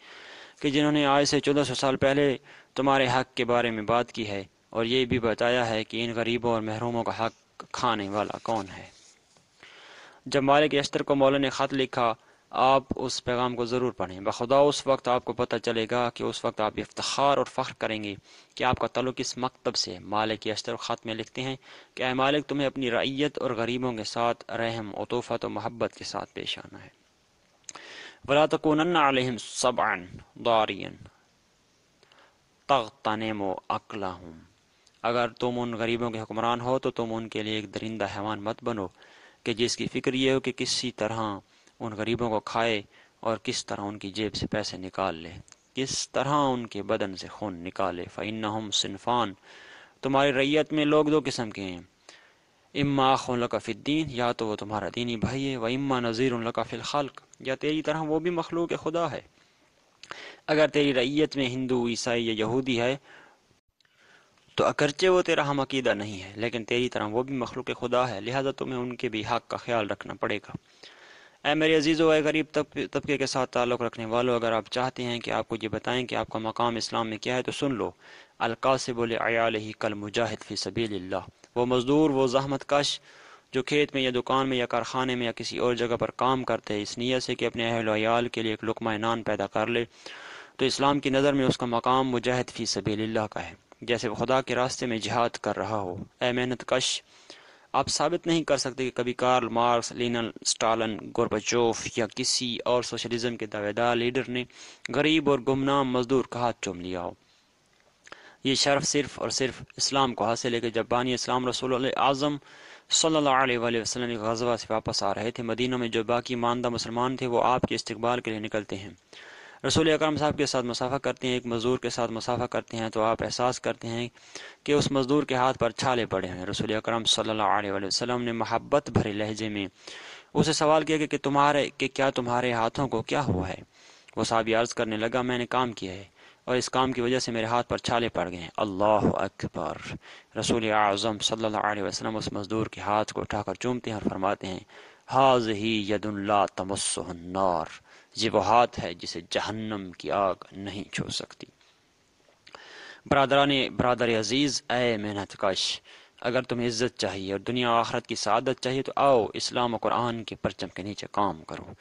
کہ جنہوں نے آج سے 1400 سال پہلے تمہارے حق کے بارے میں بات کی ہے اور یہ بھی بتایا ہے کہ ان غریبوں اور محروموں کا حق کھانے والا کون ہے۔ جب مالک اشتر کو مولا نے خط لکھا، آپ اس پیغام کو ضرور پڑھیں، بخدا اس وقت آپ کو پتہ چلے گا کہ اس وقت آپ افتخار اور فخر کریں گے کہ آپ کا تعلق اس مکتب سے۔ مالک اشتر خط میں لکھتے ہیں کہ اے مالک، تمہیں اپنی رعیت اور غریبوں کے ساتھ رحم، عطوفت و محبت کے ساتھ پیش آنا ہے۔ وَلَا تَكُونَنَّ عَلَيْهِمْ صَبْعًا ضَارِيًا تَغْتَنِمُ أَكْلَهُمْ۔ اگر تم ان غریبوں کے حکمران ہو تو تم ان کے لیے ایک درندہ حیوان مت بنو کہ جس کی فکر یہ ہو کہ کسی طرح ان غریبوں کو کھائے اور کس طرح ان کی جیب سے پیسے نکال لے، کس طرح ان کے بدن سے خون نکالے۔ فَإِنَّهُمْ صِنْفَانِ، تمہاری رعیت میں لوگ دو قسم کے ہیں، اما اخ لک فی الدین، یا تو وہ تمہارا دینی بھائی ہے، و اما نذیر لک فی الخلق، یا تیری طرح وہ بھی مخلوق خدا ہے۔ اگر تیری رعیت میں ہندو، عیسائی یا یہودی ہے تو اگرچہ وہ تیرا ہم عقیدہ نہیں ہے لیکن تیری طرح وہ بھی مخلوق خدا ہے، لہذا تمہیں ان کے بھی حق کا خیال رکھنا پڑے گا۔ اے میرے عزیزو، اے غریب طبقے کے ساتھ تعلق رکھنے والوں، اگر آپ چاہتے ہیں کہ آپ کو یہ بتائیں کہ آپ کا مقام اسلام میں کیا ہے تو سن لو۔ القاسب لعیالہ کالمجاہد فی سبیل اللہ، وہ مزدور، وہ زحمت کش جو کھیت میں یا دکان میں یا کارخانے میں یا کسی اور جگہ پر کام کرتے ہیں اس نیت سے کہ اپنے اہل و عیال کے لیے ایک لقمہ نان پیدا کر لے، تو اسلام کی نظر میں اس کا مقام مجاہد فی سبیل اللہ کا ہے، جیسے وہ خدا کے راستے میں جہاد کر رہا ہو۔ اے محنت کش، آپ ثابت نہیں کر سکتے کہ کبھی Karl Marx, Lenin Stalin, Gorbachev یا کسی اور سوشلزم کے دعوے دار لیڈر نے غریب اور گمنام مزدور کا ہاتھ چوم لیا ہو۔ یہ شرف صرف اور صرف اسلام کو حاصل ہے کہ جب بانی اسلام رسول اللہ اعظم صلی اللہ علیہ وآلہ وسلم ایک غزوہ سے واپس آ رہے تھے، مدینہ میں جو باقی ماندہ مسلمان تھے وہ آپ کے استقبال کے لیے نکلتے ہیں، رسول اکرم صاحب کے ساتھ مسافہ کرتے ہیں، ایک مزدور کے ساتھ مسافہ کرتے ہیں تو آپ احساس کرتے ہیں کہ اس مزدور کے ہاتھ پر چھالے پڑے ہیں۔ رسول اکرم صلی اللہ علیہ وآلہ وسلم نے محبت بھرے لہجے میں اسے سوال کیا کہ کیا تمہارے ہاتھوں کو کیا ہوا ہے؟ وہ صحابی عرض کرنے لگا، میں نے کام کیا ہے اور اس کام کی وجہ سے میرے ہاتھ پر چھالے پڑ گئے ہیں۔ اللہ اکبر۔ رسول اعظم صلی اللہ علیہ وسلم اس مزدور کے ہاتھ کو اٹھا کر چومتے ہیں اور فرماتے ہیں ھذہ ید لا تمسہ النار، یہ وہ ہاتھ ہے جسے جہنم کی آگ نہیں چھو سکتی۔ برادر عزیز، اے محنت کش، اگر تمہیں عزت چاہیے اور دنیا و آخرت کی سعادت چاہیے تو آؤ اسلام و قرآن کے پرچم کے نیچے کام کرو۔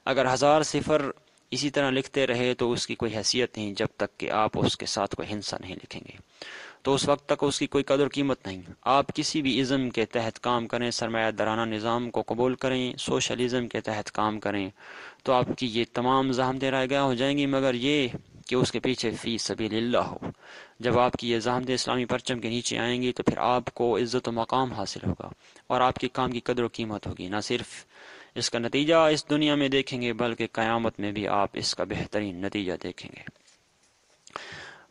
اگر 1000 صفر اسی طرح لکھتے رہے تو اس کی کوئی حیثیت نہیں جب تک کہ آپ اس کے ساتھ کوئی ہنسا نہیں لکھیں گے، تو اس وقت تک اس کی کوئی قدر قیمت نہیں۔ آپ کسی بھی ازم کے تحت کام کریں، سرمایہ دارانہ نظام کو قبول کریں، سوشلزم کے تحت کام کریں، تو آپ کی یہ تمام زحمتیں رائے گاہ ہو جائیں گی، مگر یہ کہ اس کے پیچھے فی سبیل اللہ ہو۔ جب آپ کی یہ زحمتیں اسلامی پرچم کے نیچے آئیں گی تو پھر آپ کو عزت و مقام حاصل ہوگا اور آپ کے کام کی قدر و قیمت ہوگی۔ نہ صرف اس کا نتیجہ اس دنیا میں دیکھیں گے بلکہ قیامت میں بھی آپ اس کا بہترین نتیجہ دیکھیں گے۔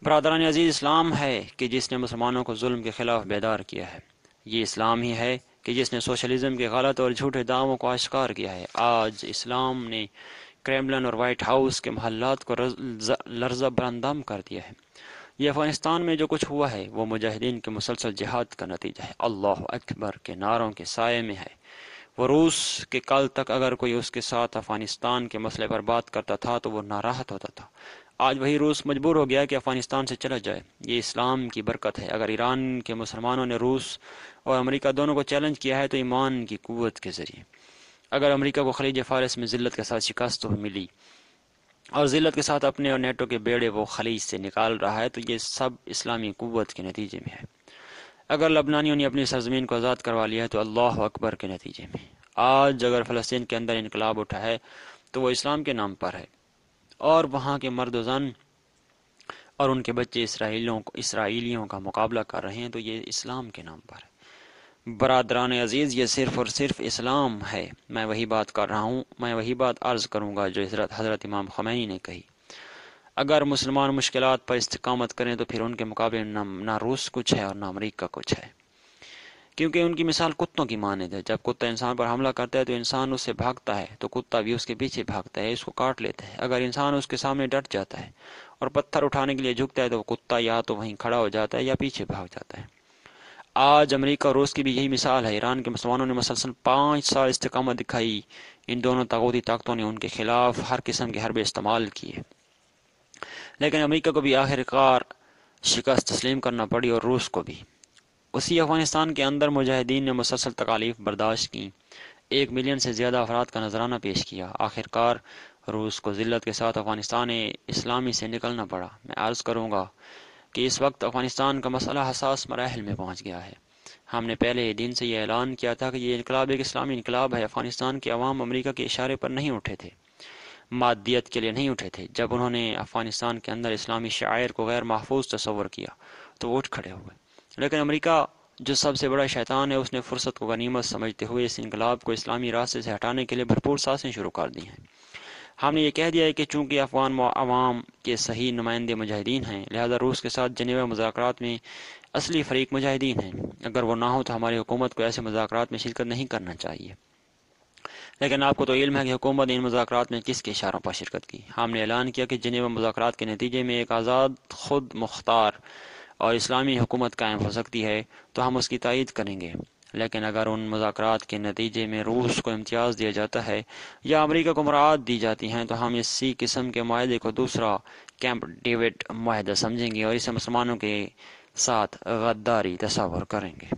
برادران عزیز، اسلام ہے کہ جس نے مسلمانوں کو ظلم کے خلاف بیدار کیا ہے۔ یہ اسلام ہی ہے کہ جس نے سوشلزم کے غلط اور جھوٹے دعووں کو آشکار کیا ہے۔ آج اسلام نے کریملن اور وائٹ ہاؤس کے محلات کو لرزہ برندم کر دیا ہے۔ یہ افغانستان میں جو کچھ ہوا ہے وہ مجاہدین کے مسلسل جہاد کا نتیجہ ہے۔ اللہ اکبر کے نعروں کے سائے میں ہے۔ وہ روس کے کل تک اگر کوئی اس کے ساتھ افغانستان کے مسئلے پر بات کرتا تھا تو وہ ناراحت ہوتا تھا۔ آج وہی روس مجبور ہو گیا کہ افغانستان سے چلا جائے۔ یہ اسلام کی برکت ہے۔ اگر ایران کے مسلمانوں نے روس اور امریکہ دونوں کو چیلنج کیا ہے تو ایمان کی قوت کے ذریعے۔ اگر امریکہ کو خلیج فارس میں ذلت کے ساتھ شکست ملی اور ذلت کے ساتھ اپنے اور نیٹو کے بیڑے وہ خلیج سے نکال رہا ہے تو یہ سب اسلامی قوت کے نتیجے میں ہے۔ اگر لبنانیوں نے اپنی سرزمین کو آزاد کروا لیا ہے تو اللہ اکبر کے نتیجے میں۔ آج اگر فلسطین کے اندر انقلاب اٹھا ہے تو وہ اسلام کے نام پر ہے، اور وہاں کے مرد و زن اور ان کے بچے اسرائیلیوں کا مقابلہ کر رہے ہیں تو یہ اسلام کے نام پر ہے۔ برادران عزیز، یہ صرف اور صرف اسلام ہے۔ میں وہی بات کر رہا ہوں، میں وہی بات عرض کروں گا جو حضرت امام خمینی نے کہی۔ اگر مسلمان مشکلات پر استقامت کریں تو پھر ان کے مقابلے نہ روس کچھ ہے اور نہ امریکہ کچھ ہے، کیونکہ ان کی مثال کتوں کی مانند ہے۔ جب کتا انسان پر حملہ کرتا ہے تو انسان اس سے بھاگتا ہے تو کتا بھی اس کے پیچھے بھاگتا ہے، اس کو کاٹ لیتا ہے۔ اگر انسان اس کے سامنے ڈٹ جاتا ہے اور پتھر اٹھانے کے لیے جھکتا ہے تو وہ کتا یا تو وہیں کھڑا ہو جاتا ہے یا پیچھے بھاگ جاتا ہے۔ آج امریکہ اور روس کی بھی یہی مثال ہے۔ ایران کے مسلمانوں نے مسلسل 5 سال استقامت دکھائی۔ ان دونوں طاغوتی طاقتوں نے ان کے خلاف ہر قسم کے حربے استعمال کیے، لیکن امریکہ کو بھی آخر کار شکست تسلیم کرنا پڑی اور روس کو بھی۔ اسی افغانستان کے اندر مجاہدین نے مسلسل تکالیف برداشت کی، 1 ملین سے زیادہ افراد کا نذرانہ پیش کیا۔ آخر کار روس کو ذلت کے ساتھ افغانستان اسلامی سے نکلنا پڑا۔ میں عرض کروں گا کہ اس وقت افغانستان کا مسئلہ حساس مراحل میں پہنچ گیا ہے۔ ہم نے پہلے دن سے یہ اعلان کیا تھا کہ یہ انقلاب ایک اسلامی انقلاب ہے۔ افغانستان کے عوام امریکہ کے اشارے پر نہیں اٹھے تھے، مادیت کے لیے نہیں اٹھے تھے۔ جب انہوں نے افغانستان کے اندر اسلامی شعائر کو غیر محفوظ تصور کیا تو وہ اٹھ کھڑے ہوئے، لیکن امریکہ جو سب سے بڑا شیطان ہے اس نے فرصت کو غنیمت سمجھتے ہوئے اس انقلاب کو اسلامی راستے سے ہٹانے کے لیے بھرپور سازشیں شروع کر دی ہیں۔ ہم نے یہ کہہ دیا ہے کہ چونکہ افغان عوام کے صحیح نمائندے مجاہدین ہیں، لہذا روس کے ساتھ جنیوا مذاکرات میں اصلی فریق مجاہدین ہیں۔ اگر وہ نہ ہو تو ہماری حکومت کو ایسے مذاکرات میں شرکت نہیں کرنا چاہیے، لیکن آپ کو تو علم ہے کہ حکومت نے ان مذاکرات میں کس کے اشاروں پر شرکت کی۔ ہم نے اعلان کیا کہ جنیوا مذاکرات کے نتیجے میں ایک آزاد، خود مختار اور اسلامی حکومت قائم ہو سکتی ہے تو ہم اس کی تائید کریں گے، لیکن اگر ان مذاکرات کے نتیجے میں روس کو امتیاز دیا جاتا ہے یا امریکہ کو مراعات دی جاتی ہیں تو ہم اسی قسم کے معاہدے کو دوسرا کیمپ ڈیوڈ معاہدہ سمجھیں گے اور اسے مسلمانوں کے ساتھ غداری تصور کریں گے۔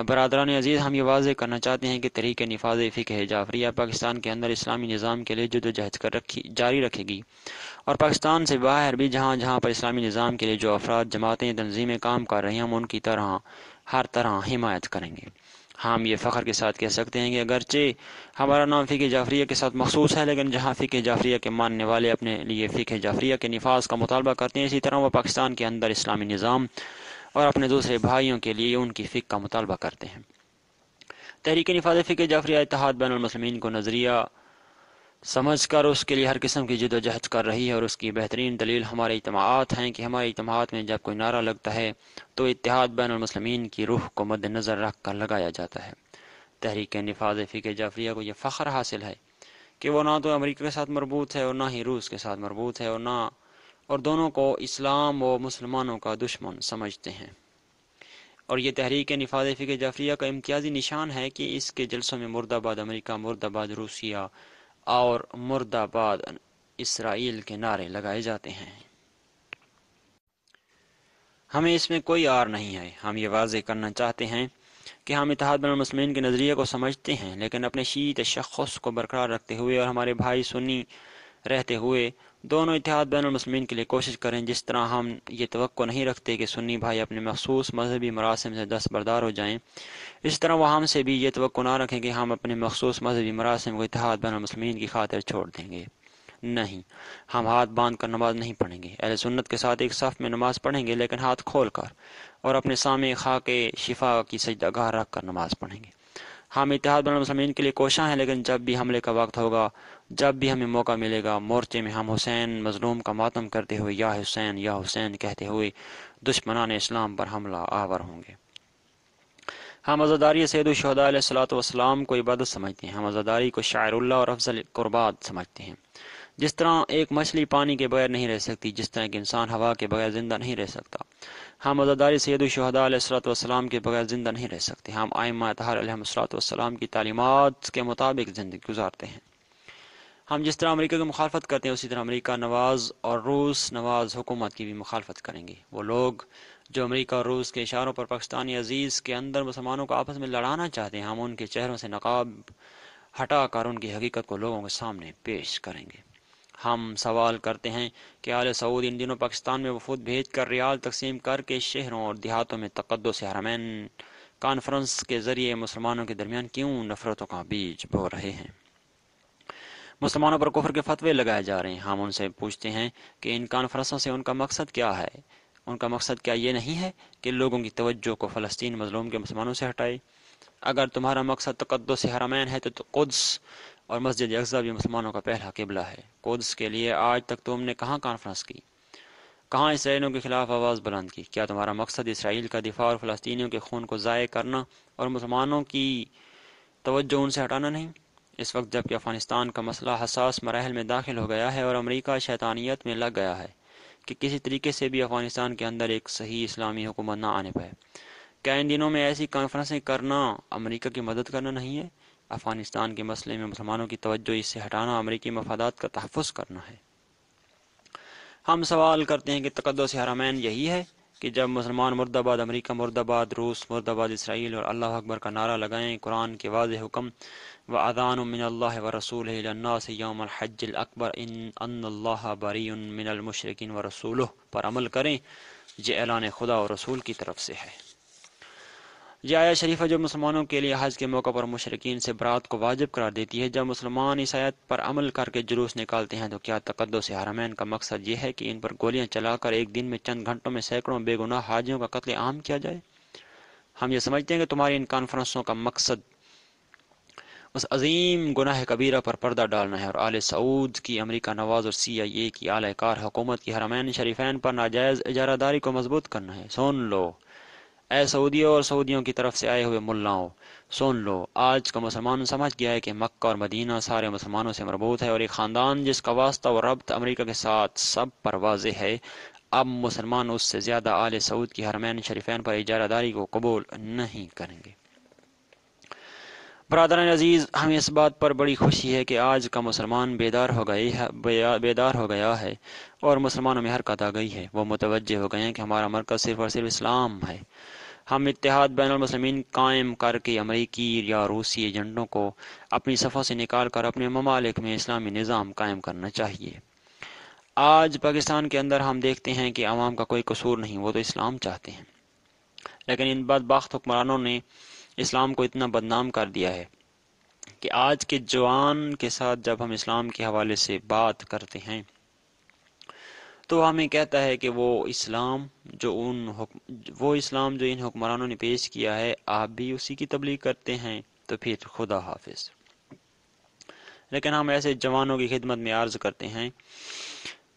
برادران عزیز، ہم یہ واضح کرنا چاہتے ہیں کہ تحریک نفاذ فقہ جعفریہ پاکستان کے اندر اسلامی نظام کے لیے جدوجہد جاری رکھے گی، اور پاکستان سے باہر بھی جہاں جہاں پر اسلامی نظام کے لیے جو افراد، جماعتیں، تنظیمیں کام کر رہی ہیں ہم ان کی ہر طرح حمایت کریں گے۔ ہم یہ فخر کے ساتھ کہہ سکتے ہیں کہ اگرچہ ہمارا نام فقہ جعفریہ کے ساتھ مخصوص ہے، لیکن جہاں فقہ جعفریہ کے ماننے والے اپنے لیے فقہ جعفریہ کے نفاذ کا مطالبہ کرتے ہیں، اسی طرح وہ پاکستان کے اندر اسلامی نظام اور اپنے دوسرے بھائیوں کے لیے ان کی فقہ کا مطالبہ کرتے ہیں۔ تحریک نفاذ فقہ جعفریہ اتحاد بین المسلمین کو نظریہ سمجھ کر اس کے لیے ہر قسم کی جدوجہد کر رہی ہے، اور اس کی بہترین دلیل ہمارے اجتماعات ہیں کہ ہمارے اجتماعات میں جب کوئی نعرہ لگتا ہے تو اتحاد بین المسلمین کی روح کو مد نظر رکھ کر لگایا جاتا ہے۔ تحریک نفاذ فقہ جعفریہ کو یہ فخر حاصل ہے کہ وہ نہ تو امریکہ کے ساتھ مربوط ہے اور نہ ہی روس کے ساتھ مربوط ہے، اور نہ اور دونوں کو اسلام و مسلمانوں کا دشمن سمجھتے ہیں۔ اور یہ تحریک نفاذ فقہ جعفریہ کا امتیازی نشان ہے کہ اس کے جلسوں میں مرد آباد امریکہ، مرد آباد روسیہ اور مرد آباد اسرائیل کے نعرے لگائے جاتے ہیں۔ ہمیں اس میں کوئی آر نہیں ہے۔ ہم یہ واضح کرنا چاہتے ہیں کہ ہم اتحاد بین المسلمین کے نظریے کو سمجھتے ہیں، لیکن اپنے شیعی تشخص کو برقرار رکھتے ہوئے اور ہمارے بھائی سنی رہتے ہوئے دونوں اتحاد بین المسلمین کے لیے کوشش کریں۔ جس طرح ہم یہ توقع نہیں رکھتے کہ سنی بھائی اپنے مخصوص مذہبی مراسم سے دستبردار ہو جائیں، اس طرح وہ ہم سے بھی یہ توقع نہ رکھیں کہ ہم اپنے مخصوص مذہبی مراسم کو اتحاد بین المسلمین کی خاطر چھوڑ دیں گے۔ نہیں، ہم ہاتھ باندھ کر نماز نہیں پڑھیں گے، اہل سنت کے ساتھ ایک صف میں نماز پڑھیں گے، لیکن ہاتھ کھول کر اور اپنے سامنے خاک شفا کی سجدہ گاہ رکھ کر نماز پڑھیں گے۔ ہم اتحاد بین المسلمین کے لیے کوشاں ہیں، لیکن جب بھی حملے کا وقت ہوگا، جب بھی ہمیں موقع ملے گا، مورچے میں ہم حسین مظلوم کا ماتم کرتے ہوئے یا حسین کہتے ہوئے دشمنان اسلام پر حملہ آور ہوں گے۔ ہم عزاداری سید الشہداء علیہ الصلوۃ والسلام کو عبادت سمجھتے ہیں۔ ہم عزاداری کو شاعر اللہ اور افضل قربات سمجھتے ہیں۔ جس طرح ایک مچھلی پانی کے بغیر نہیں رہ سکتی، جس طرح ایک انسان ہوا کے بغیر زندہ نہیں رہ سکتا، ہم عزاداری سید الشہداء علیہ الصلوۃ والسلام کے بغیر زندہ نہیں رہ سکتے۔ ہم ائمہ اطہار علیہ الصلوۃ والسلام کی تعلیمات کے مطابق زندگی گزارتے ہیں۔ ہم جس طرح امریکہ کی مخالفت کرتے ہیں، اسی طرح امریکہ نواز اور روس نواز حکومت کی بھی مخالفت کریں گے۔ وہ لوگ جو امریکہ اور روس کے اشاروں پر پاکستانی عزیز کے اندر مسلمانوں کو آپس میں لڑانا چاہتے ہیں، ہم ان کے چہروں سے نقاب ہٹا کر ان کی حقیقت کو لوگوں کے سامنے پیش کریں گے۔ ہم سوال کرتے ہیں کہ آل سعود ان دنوں پاکستان میں وفود بھیج کر ریال تقسیم کر کے شہروں اور دیہاتوں میں تقدس حرمین کانفرنس کے ذریعے مسلمانوں کے درمیان کیوں نفرتوں کا بیج بو رہے ہیں؟ مسلمانوں پر کفر کے فتوے لگائے جا رہے ہیں۔ ہم ان سے پوچھتے ہیں کہ ان کانفرنسوں سے ان کا مقصد کیا ہے؟ ان کا مقصد کیا یہ نہیں ہے کہ لوگوں کی توجہ کو فلسطین مظلوم کے مسلمانوں سے ہٹائے؟ اگر تمہارا مقصد تقدس حرمین ہے تو قدس اور مسجد اقصی بھی مسلمانوں کا پہلا قبلہ ہے۔ قدس کے لیے آج تک تم نے کہاں کانفرنس کی؟ کہاں اسرائیلیوں کے خلاف آواز بلند کی؟ کیا تمہارا مقصد اسرائیل کا دفاع اور فلسطینیوں کے خون کو ضائع کرنا اور مسلمانوں کی توجہ ان سے ہٹانا نہیں؟ اس وقت جب کہ افغانستان کا مسئلہ حساس مراحل میں داخل ہو گیا ہے اور امریکہ شیطانیت میں لگ گیا ہے کہ کسی طریقے سے بھی افغانستان کے اندر ایک صحیح اسلامی حکومت نہ آنے پائے، کیا ان دنوں میں ایسی کانفرنسیں کرنا امریکہ کی مدد کرنا نہیں ہے؟ افغانستان کے مسئلے میں مسلمانوں کی توجہ اس سے ہٹانا امریکی مفادات کا تحفظ کرنا ہے۔ ہم سوال کرتے ہیں کہ تقدس حرمین یہی ہے کہ جب مسلمان مرد آباد امریکہ، مرد آباد روس، مرد آباد اسرائیل اور اللہ اکبر کا نعرہ لگائیں، قرآن کے واضح حکم وَأَذَانٌ مِّنَ اللَّهِ وَرَسُولِهِ إِلَى النَّاسِ يَوْمَ الْحَجِّ الْأَكْبَرِ أَنَّ اللَّهَ بَرِيٌّ مِّنَ الْمُشْرِكِينَ وَرَسُولُهُ پر عمل کریں، یہ اعلان خدا اور رسول کی طرف سے ہے۔ یہ آیت شریفہ جو مسلمانوں کے لیے حج کے موقع پر مشرکین سے برات کو واجب قرار دیتی ہے، جب مسلمان اس آیت پر عمل کر کے جلوس نکالتے ہیں تو کیا تقدس حرمین کا مقصد یہ ہے کہ ان پر گولیاں چلا کر ایک دن میں چند گھنٹوں میں سینکڑوں بے گناہ حاجیوں کا قتل عام کیا جائے؟ ہم یہ سمجھتے ہیں کہ تمہاری ان کانفرنسوں کا مقصد اس عظیم گناہ کبیرہ پر پردہ ڈالنا ہے اور آل سعود کی، امریکہ نواز اور CIA کی اعلی کار حکومت کی حرمین شریفین پر ناجائز اجارہ داری کو مضبوط کرنا ہے۔ سن لو اے سعودیوں اور سعودیوں کی طرف سے آئے ہوئے ملاؤں، سن لو، آج کا مسلمان سمجھ گیا ہے کہ مکہ اور مدینہ سارے مسلمانوں سے مربوط ہے اور ایک خاندان جس کا واسطہ و ربط امریکہ کے ساتھ سب پر واضح ہے، اب مسلمان اس سے زیادہ آل سعود کی حرمین شریفین پر اجارہ داری کو قبول نہیں کریں گے۔ برادران عزیز، ہمیں اس بات پر بڑی خوشی ہے کہ آج کا مسلمان بیدار ہو گیا ہے اور مسلمانوں میں حرکت آ گئی ہے۔ وہ متوجہ ہو گئے ہیں کہ ہمارا مرکز صرف اور صرف اسلام ہے۔ ہم اتحاد بین المسلمین قائم کر کے امریکی یا روسی ایجنٹوں کو اپنی صفوں سے نکال کر اپنے ممالک میں اسلامی نظام قائم کرنا چاہیے۔ آج پاکستان کے اندر ہم دیکھتے ہیں کہ عوام کا کوئی قصور نہیں، وہ تو اسلام چاہتے ہیں، لیکن ان بدبخت حکمرانوں نے اسلام کو اتنا بدنام کر دیا ہے کہ آج کے جوان کے ساتھ جب ہم اسلام کے حوالے سے بات کرتے ہیں تو ہمیں کہتا ہے کہ وہ اسلام جو ان حکمرانوں نے پیش کیا ہے، آپ بھی اسی کی تبلیغ کرتے ہیں، تو پھر خدا حافظ۔ لیکن ہم ایسے جوانوں کی خدمت میں عرض کرتے ہیں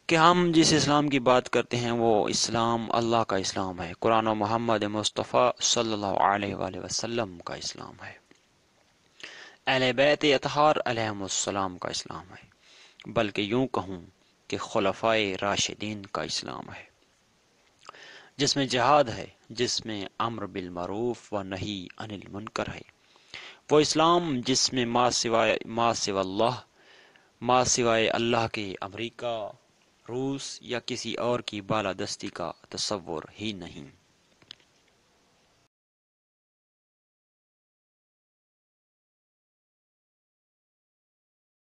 کہ ہم جس اسلام کی بات کرتے ہیں وہ اسلام اللہ کا اسلام ہے، قرآن و محمد مصطفیٰ صلی اللہ علیہ وآلہ وسلم کا اسلام ہے، اہل بیت اطہار علیہم السلام کا اسلام ہے۔ بلکہ یوں کہوں کہ خلفائے راشدین کا اسلام ہے، جس میں جہاد ہے، جس میں امر بالمعروف و نہی عن المنکر ہے، وہ اسلام جس میں ما سوائے اللہ کے امریکہ، روس یا کسی اور کی بالادستی کا تصور ہی نہیں۔